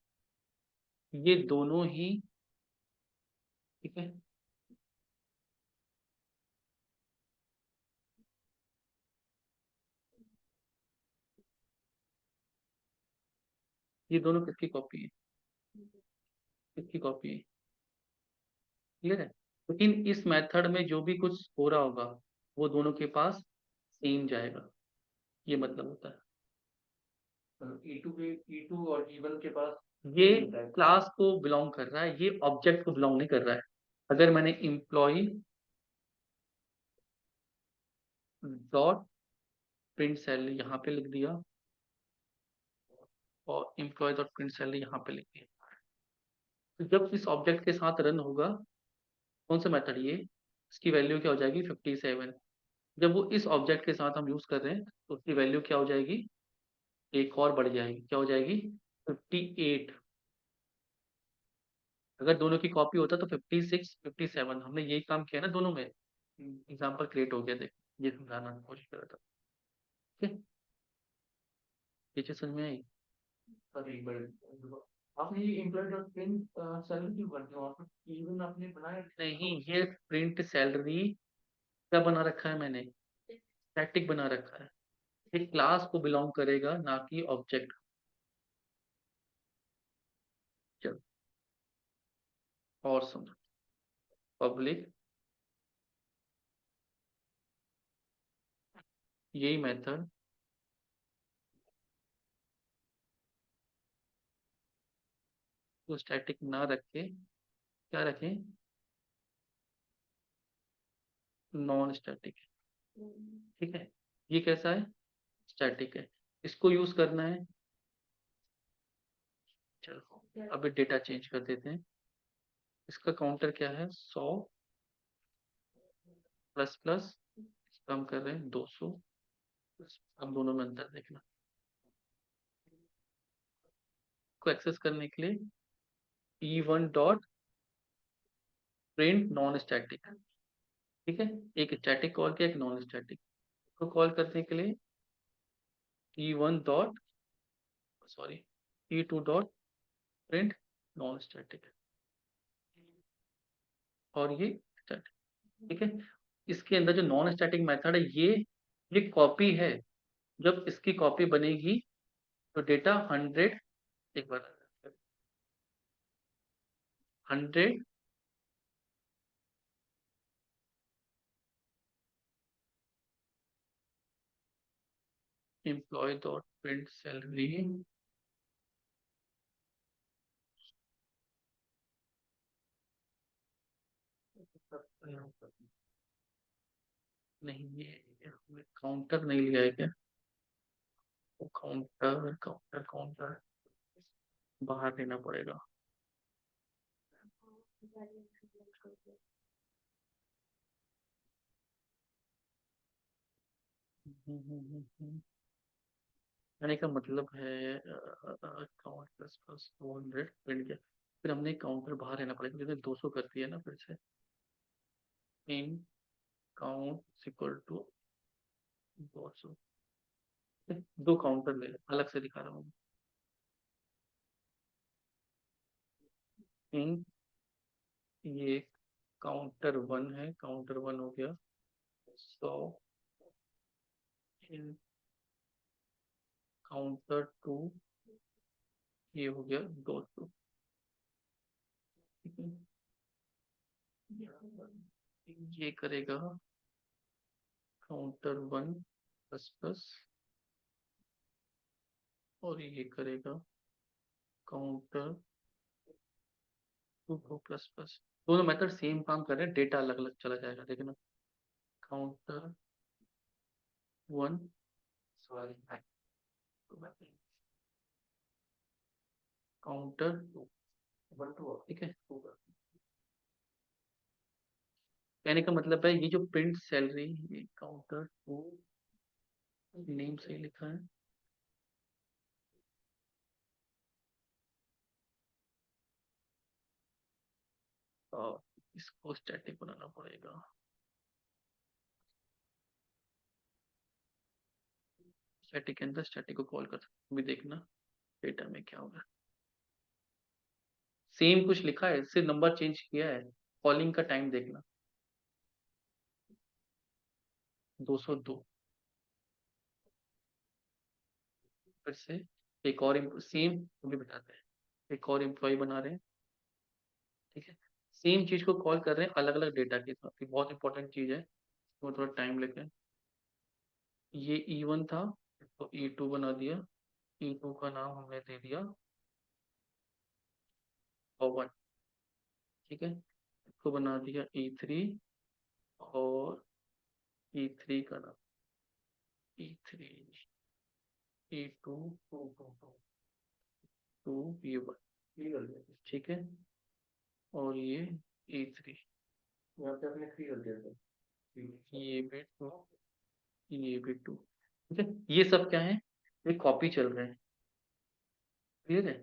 ये दोनों ही, ठीक है, ये दोनों किसकी कॉपी है, किसकी कॉपी है, क्लियर है। लेकिन इस मेथड में जो भी कुछ हो रहा होगा वो दोनों के पास सेम जाएगा, ये मतलब होता है। E2 और E1 के पास ये same type। क्लास को बिलोंग कर रहा है, ये ऑब्जेक्ट को बिलोंग नहीं कर रहा है। अगर मैंने एम्प्लॉय डॉट प्रिंट सैलरी यहाँ पे लिख दिया और एम्प्लॉय डॉट प्रिंट सैलरी यहाँ पे लिख दिया, तो जब इस ऑब्जेक्ट के साथ रन होगा, कौन सा मेथड, ये, इसकी वैल्यू क्या हो जाएगी 57। जब वो इस ऑब्जेक्ट के साथ हम यूज कर रहे हैं तो उसकी वैल्यू क्या हो जाएगी, एक और बढ़ जाएगी, क्या हो जाएगी 58। अगर दोनों की कॉपी होता तो 56 57, हमने यही काम किया ना दोनों में, एग्जाम्पल क्रिएट हो गया, देख ये समझाना की कोशिश कर रहा था। ठीक है, ये चीज समझ में आई। सॉरी बट आपने ये एम्प्लॉय डॉट प्रिंट सैलरी क्यों करते हो आप, इवन आपने बनाया नहीं, ये प्रिंट सैलरी क्या बना रखा है मैंने, स्टैटिक बना रखा है, ये क्लास को बिलोंग करेगा ना कि ऑब्जेक्ट। चलो और सुनो, पब्लिक, यही मेथड को स्टैटिक ना रखे, क्या रखें, नॉन स्टैटिक, ठीक है, ये कैसा है, स्टैटिक है, इसको यूज करना है। चलो अभी डेटा चेंज कर देते हैं, इसका काउंटर क्या है 100 प्लस प्लस, इसका हम कर रहे हैं 200, अब दोनों में अंतर देखना, को एक्सेस करने के लिए E1 dot print non static, ठीक है, एक स्टैटिक कॉल किया, एक नॉन स्टैटिक, को कॉल करने के लिए E1 dot, sorry, E2 dot print non static, और ये स्टैटिक, ठीक है। इसके अंदर जो नॉन स्टैटिक मेथड है, ये कॉपी है, जब इसकी कॉपी बनेगी तो डेटा 100, एक बार 100 एम्प्लॉय डॉट प्रिंट सैलरी, नहीं ये काउंटर नहीं लिया है क्या, काउंटर काउंटर काउंटर बाहर लेना पड़ेगा, यानी का मतलब है काउंट प्लस प्लस 200 प्रिंट किया, फिर हमने काउंटर बाहर लेना पड़ेगा क्योंकि 200 कर दिया ना, फिर से इन काउंट इक्वल टू 200, दो काउंटर ले अलग से दिखा रहा हूँ, इन ये काउंटर 1 है, काउंटर 1 हो गया 100, इन काउंटर 2 ये हो गया 200, ठीक है, ये करेगा काउंटर 1 प्लस प्लस, और ये करेगा काउंटर 2 प्लस प्लस, दोनों मेथड सेम काम कर रहे हैं, डेटा अलग अलग चला जाएगा, देखना काउंटर 1, सॉरी काउंटर 2, 1 2, ठीक है, कहने का मतलब है ये जो प्रिंट सैलरी, ये काउंटर 2 नेम सही लिखा है, और इसको स्टैटिक बनाना पड़ेगा, स्टैटिक के अंदर स्टैटिक को कॉल कर सकते, भी देखना डेटा में क्या होगा। सेम कुछ लिखा है, सिर्फ नंबर चेंज किया है। कॉलिंग का टाइम देखना 202। फिर से एक और सेम भी बताते हैं, एक और एम्प्लॉय बना रहे हैं, ठीक है। सेम चीज को कॉल कर रहे हैं अलग अलग डेटा के साथ, बहुत इंपॉर्टेंट चीज है, वो थोड़ा टाइम लेते हैं। ये E1 था तो E2 बना दिया, E2 का नाम हमने दे दिया पवन, ठीक है। इसको बना दिया E3 और E3 का नाम E3, E2 टू E1, ठीक है। और ये E3, यहाँ पे आपने 3 कर दिया था। ये भी 2, ये भी 2, ठीक है। ये सब क्या है, ये कॉपी चल रहे हैं, क्लियर है।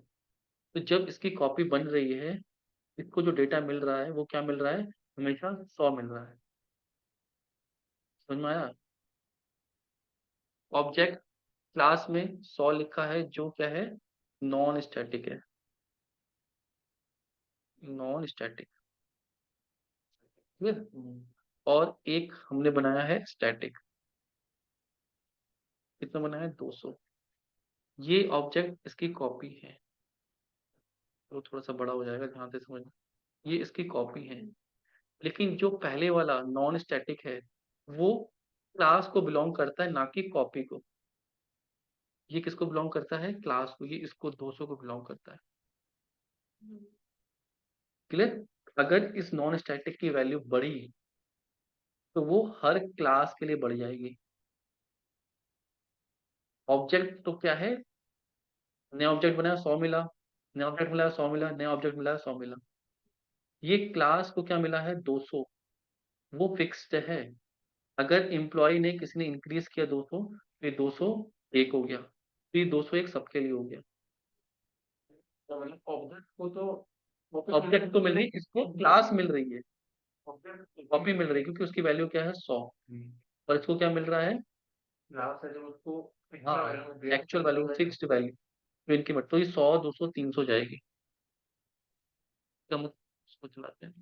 तो जब इसकी कॉपी बन रही है, इसको जो डेटा मिल रहा है वो क्या मिल रहा है, हमेशा 100 मिल रहा है। समझ में आया। ऑब्जेक्ट क्लास में 100 लिखा है, जो क्या है, नॉन स्टैटिक है, नॉन स्टैटिक, क्लियर। और एक हमने बनाया है स्टैटिक, कितना बनाया है, 200। ये ऑब्जेक्ट इसकी कॉपी है, तो थोड़ा सा बड़ा हो जाएगा, ध्यान से समझना। ये इसकी कॉपी है, लेकिन जो पहले वाला नॉन स्टैटिक है वो क्लास को बिलोंग करता है, ना कि कॉपी को। ये किसको बिलोंग करता है, क्लास को, ये इसको 200 को बिलोंग करता है, क्लियर। अगर इस नॉन स्टैटिक की वैल्यू बढ़ी तो वो हर क्लास के लिए बढ़ जाएगी। ऑब्जेक्ट तो क्या है, नया ऑब्जेक्ट बनाया 100 मिला, नया ऑब्जेक्ट मिला 100 मिला, नया ऑब्जेक्ट मिला 100 मिला। ये क्लास को क्या मिला है, 200, वो फिक्स्ड है। अगर एम्प्लॉय ने किसी ने इंक्रीज किया 200, तो ये 200 एक हो गया, तो ये 200 एक सबके लिए हो गया। तो मतलब ऑब्जेक्ट को तो ऑब्जेक्ट तो मिल रही, इसको क्लास मिल रही है, ऑब्जेक्ट कॉपी मिल रही है, क्योंकि उसकी वैल्यू क्या है 100, और इसको क्या मिल रहा है, क्लास है जो उसको हाँ एक्चुअल वैल्यू, फिक्स्ड वैल्यू। तो इनकी मत, तो ये 100 200 300 जाएगी। तो हम उसको चलाते हैं,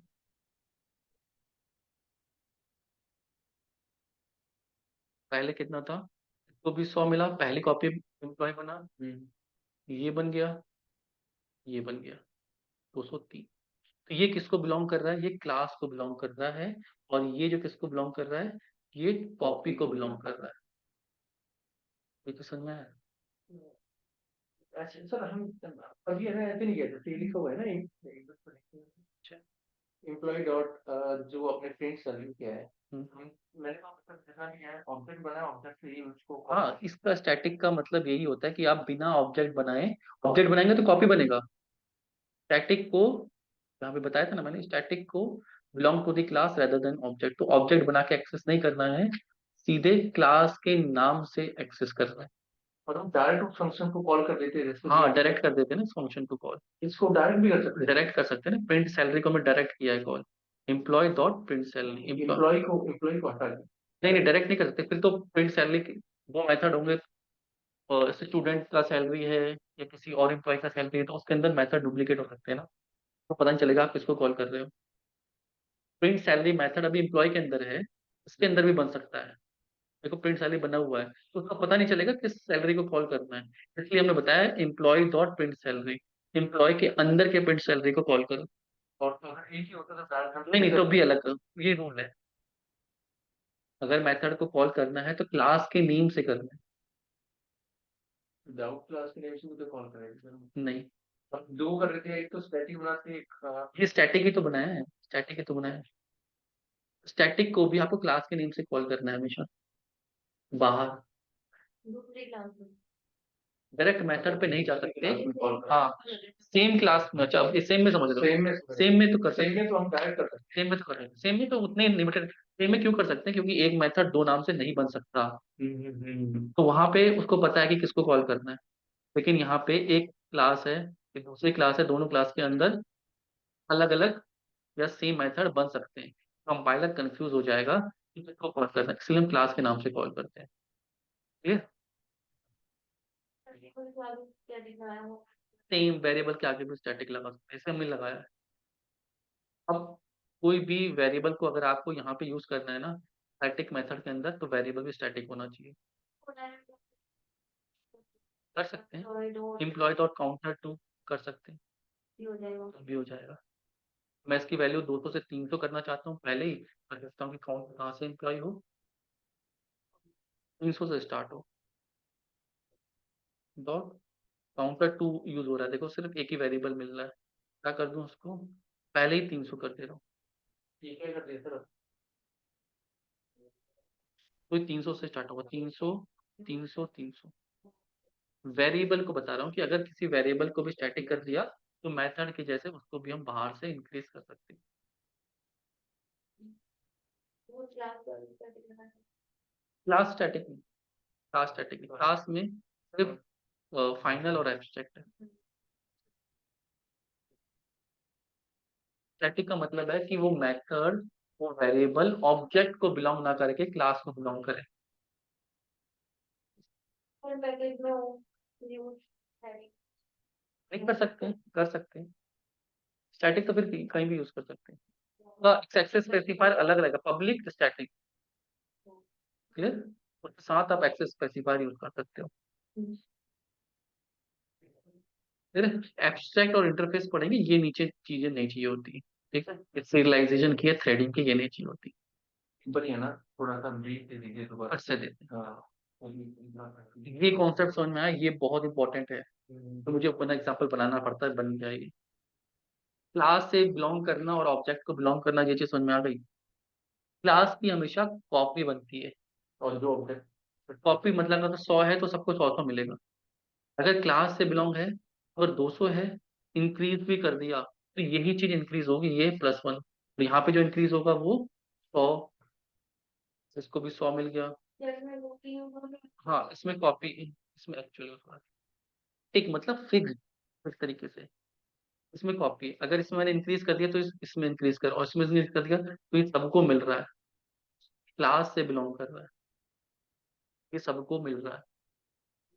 पहले कितना था, इसको भी 100 मिला, पहली कॉपी एम्प्लॉय बना, ये बन गया, ये बन गया 203। तो ये किसको बिलोंग कर रहा है, ये क्लास को बिलोंग कर रहा है, और ये जो किसको बिलोंग कर रहा है, ये कॉपी को बिलोंग कर रहा है। ये तो समझ में आया। अच्छा सर, हम अभी है ना ऐसे नहीं किया था, ये लिखा हुआ है ना अच्छा। एम्प्लॉय डॉट जो अपने फ्रेंड सर्विस किया है, हम्म। मैंने कहा मतलब जैसा नहीं है, ऑब्जेक्ट बनाया, ऑब्जेक्ट से ही उसको हाँ, इसका स्टैटिक का मतलब यही होता है कि आप बिना ऑब्जेक्ट बनाए, ऑब्जेक्ट बनाएंगे तो कॉपी बनेगा। स्टैटिक को, यहाँ पे बताया था ना मैंने, स्टैटिक को belong to the class rather than object, तो ऑब्जेक्ट बना के एक्सेस नहीं करना है, सीधे क्लास के नाम से एक्सेस करना है। और हम डायरेक्ट उस फंक्शन को कॉल कर देते हैं, जैसे हाँ, डायरेक्ट कर देते हैं ना इस फंक्शन को कॉल, इसको डायरेक्ट भी कर सकते हैं। डायरेक्ट कर सकते हैं ना, प्रिंट सैलरी को मैं डायरेक्ट किया है call, employ dot print salary, employ को हटा दें। नहीं नहीं, डायरेक्ट नहीं कर सकते, फिर तो प्रिंट सैलरी वो मेथड होंगे, स्टूडेंट का सैलरी है या किसी और एम्प्लॉय का सैलरी है, तो उसके अंदर मेथड डुप्लीकेट हो सकते हैं ना, तो पता नहीं चलेगा आप किसको कॉल कर रहे हो। प्रिंट सैलरी मेथड अभी एम्प्लॉय के अंदर है, इसके अंदर भी बन सकता है। देखो प्रिंट सैलरी बना हुआ है, तो उसका पता नहीं चलेगा किस सैलरी को कॉल करना है, इसलिए हमने बताया employ dot print salary, employ के अंदर के प्रिंट सैलरी को कॉल करो। और तो अगर एक ही होता तो डायरेक्ट नहीं नहीं, तो भी अलग करो, ये रूल है। अगर मेथड को कॉल करना है तो क्लास के नेम से करना है। विदाउट क्लास के नेम से भी तो कॉल करेंगे सर। नहीं, अब दो कर रहे थे, एक तो स्टैटिक बनाते, एक ये स्टैटिक ही तो बनाया है, स्टैटिक ही तो बनाया है। स्टैटिक को भी आपको क्लास के नेम से कॉल करना है हमेशा, बाहर दूसरी क्लास में डायरेक्ट मेथड पे नहीं जा सकते। कॉल हाँ, सेम क्लास में, अच्छा सेम में समझ लो, सेम में तो कर सकते, सेम में तो हम डायरेक्ट कर सकते सेम में तो कर सकते, सेम में तो उतने लिमिटेड, सेम में क्यों कर सकते हैं, क्योंकि एक मेथड दो नाम से नहीं बन सकता, हैं। तो वहां पे उसको पता है कि किसको कॉल करना है। लेकिन यहाँ पे एक क्लास है, एक दूसरी क्लास है, दोनों क्लास के अंदर अलग अलग या सेम मेथड बन सकते हैं, कंपाइलर कंफ्यूज हो जाएगा कि किसको कॉल करना है, इसलिए हम क्लास के नाम से कॉल करते हैं, ठीक है। क्या दिखाया वो? सेम वेरिएबल के आगे भी स्टैटिक लगा सकते हैं, ऐसे हमने लगाया है। अब कोई भी वेरिएबल को अगर आपको यहाँ पे यूज करना है ना स्टैटिक मेथड के अंदर, तो वेरिएबल भी स्टैटिक होना चाहिए। कर सकते हैं, एम्प्लॉय डॉट काउंटर टू कर सकते हैं, हो जाएगा। तो भी हो जाएगा। मैं इसकी वैल्यू 200 से 300 करना चाहता हूँ पहले ही, कर सकता हूँ कि काउंट कहाँ से एम्प्लॉय हो, 300 से स्टार्ट हो, डॉट काउंटर टू यूज हो रहा है, देखो सिर्फ एक ही वेरिएबल मिल रहा है, क्या कर दूं उसको, पहले ही 300 कर दे रहा हूँ, ठीक है कर दिया सर। तो 300 से स्टार्ट होगा, 300 300 300। वेरिएबल को बता रहा हूँ कि अगर किसी वेरिएबल को भी स्टैटिक कर दिया तो मेथड के जैसे उसको भी हम बाहर से इंक्रीज कर सकते हैं। वो क्लास वाली क्या दिखाया? क्लास स्टैटिक में, क्लास स्टैटिक में, क्लास में सिर्फ फाइनल और एब्स्ट्रैक्ट है। स्टैटिक का मतलब है कि वो मेथड, वो वेरिएबल ऑब्जेक्ट को बिलोंग ना करके क्लास को बिलोंग करे। और पैकेज में वो यूज है। नहीं कर सकते हैं, कर सकते हैं, स्टैटिक तो फिर कहीं भी यूज कर सकते हैं। तो एक्सेस स्पेसिफायर अलग रहेगा, पब्लिक स्टैटिक, क्लियर। उसके साथ आप एक्सेस स्पेसिफायर यूज कर सकते हो। फिर एब्स्ट्रैक्ट और इंटरफेस पढ़ेंगे, ये नीचे चीजें नहीं चाहिए होती, ठीक है, सीरियलाइजेशन की है, थ्रेडिंग की, ये नहीं चाहिए होती। बढ़िया ना, थोड़ा सा ब्रीफ दे दीजिए दोबारा। अच्छे देते हैं। हाँ, ये कॉन्सेप्ट समझ में आया, ये बहुत इंपॉर्टेंट है, तो मुझे अपना एग्जाम्पल बनाना पड़ता है, बन जाएगी। क्लास से बिलोंग करना और ऑब्जेक्ट को बिलोंग करना, ये चीज समझ में आ गई। क्लास की हमेशा कॉपी बनती है, और जो ऑब्जेक्ट कॉपी मतलब अगर 100 है तो सबको 100 मिलेगा। अगर क्लास से बिलोंग है, अगर 200 है, इंक्रीज भी कर दिया तो यही चीज इंक्रीज होगी, ये +1, तो यहाँ पे जो इंक्रीज होगा वो 100, इसको भी 100 मिल गया। इसमें वो भी होगा। हाँ इसमें कॉपी, इसमें एक्चुअल होगा, टिक मतलब फिक्स, इस तरीके से। इसमें कॉपी, अगर इसमें मैंने इंक्रीज कर दिया तो इसमें इंक्रीज कर, और इसमें इंक्रीज कर दिया तो ये सबको मिल रहा है, क्लास से बिलोंग कर रहा है, ये सबको मिल रहा है।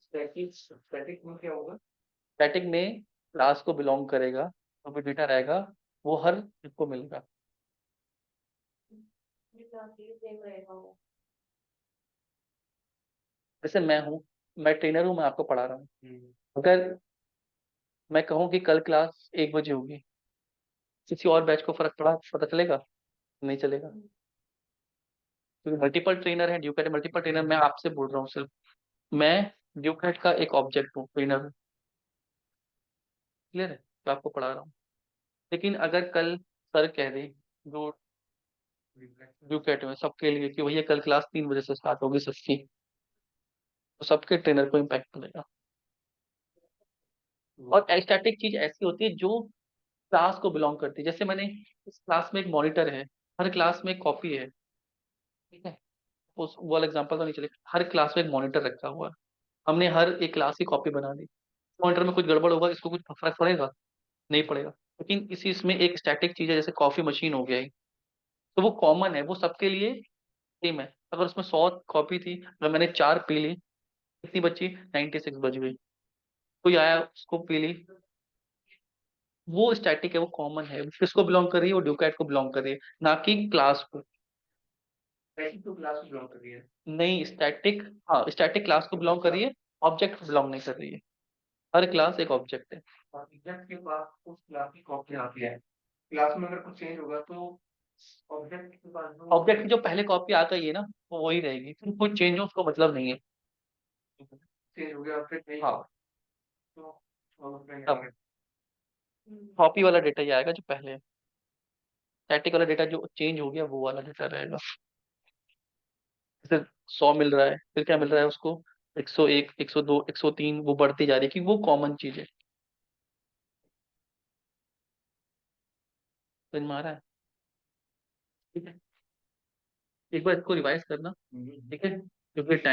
स्टैटिक, स्टैटिक में क्या होगा? स्टैटिक में क्लास को बिलोंग करेगा, तो भी डेटा रहेगा, वो हर सबको मिलेगा। सेम रहेगा वो। जैसे मैं ट्रेनर हूँ, मैं आपको पढ़ा रहा हूँ, अगर मैं कहूँ कि कल क्लास 1 बजे होगी, किसी और बैच को फर्क पता चलेगा? नहीं चलेगा, क्योंकि मल्टीपल ट्रेनर है, ड्यूकेट मल्टीपल ट्रेनर, मैं आपसे बोल रहा हूँ सिर्फ, मैं ड्यूकेट का एक ऑब्जेक्ट हूँ, ट्रेनर हूँ, क्लियर है, तो आपको पढ़ा रहा हूँ। लेकिन अगर कल सर कह दे जो ड्यूकेट में सबके लिए कि भैया कल क्लास 3 बजे से स्टार्ट होगी सबकी, तो सबके ट्रेनर को इम्पैक्ट पड़ेगा। और स्टैटिक चीज ऐसी होती है जो क्लास को बिलोंग करती है, जैसे मैंने इस क्लास में एक मॉनिटर है, हर क्लास में एक कॉपी है, ठीक है, उस वो वाला एग्जांपल तो नहीं चले, हर क्लास में एक मॉनिटर रखा हुआ है, हमने हर एक क्लास की कॉपी बना दी, मॉनिटर में कुछ गड़बड़ होगा, इसको कुछ फर्क पड़ेगा? नहीं पड़ेगा। लेकिन इसी इसमें एक स्टैटिक चीज है, जैसे कॉफी मशीन हो गया है, तो वो कॉमन है, वो सबके लिए सेम है। अगर उसमें 100 कॉपी थी, अगर मैंने 4 पी ली, कितनी बची? 96 बच गई। कोई आया उसको पी ली, वो स्टैटिक है, वो कॉमन है, वो किसको बिलोंग कर रही है? वो ड्यूकैट को बिलोंग कर रही है, ना कि क्लास को। स्टैटिक तो क्लास में बिलोंग कर रही है। नहीं स्टैटिक, हाँ स्टैटिक क्लास को बिलोंग कर रही है, ऑब्जेक्ट को बिलोंग नहीं कर रही है, हर क्लास एक ऑब्जेक्ट है। ऑब्जेक्ट के पास उस क्लास की कॉपी आती है, क्लास में अगर कुछ चेंज होगा तो ऑब्जेक्ट के पास जो ऑब्जेक्ट की जो पहले कॉपी आ गई है ना, वो वही रहेगी, फिर कोई चेंज हो उसको मतलब नहीं है। चेंज हो गया फिर नहीं, हाँ, तो उसमें क्या तब कॉपी वाला डेटा ही आएगा जो पहले है, स्टैटिक वाला डेटा जो चेंज हो गया वो वाला डेटा रहेगा। जैसे 100 मिल रहा है, फिर क्या मिल रहा है उसको? 101, 102, 103, वो बढ़ती जा रही है, क्योंकि वो कॉमन चीज है। समझ में आ रहा है? ठीक है, एक बार इसको रिवाइज करना, ठीक है, क्योंकि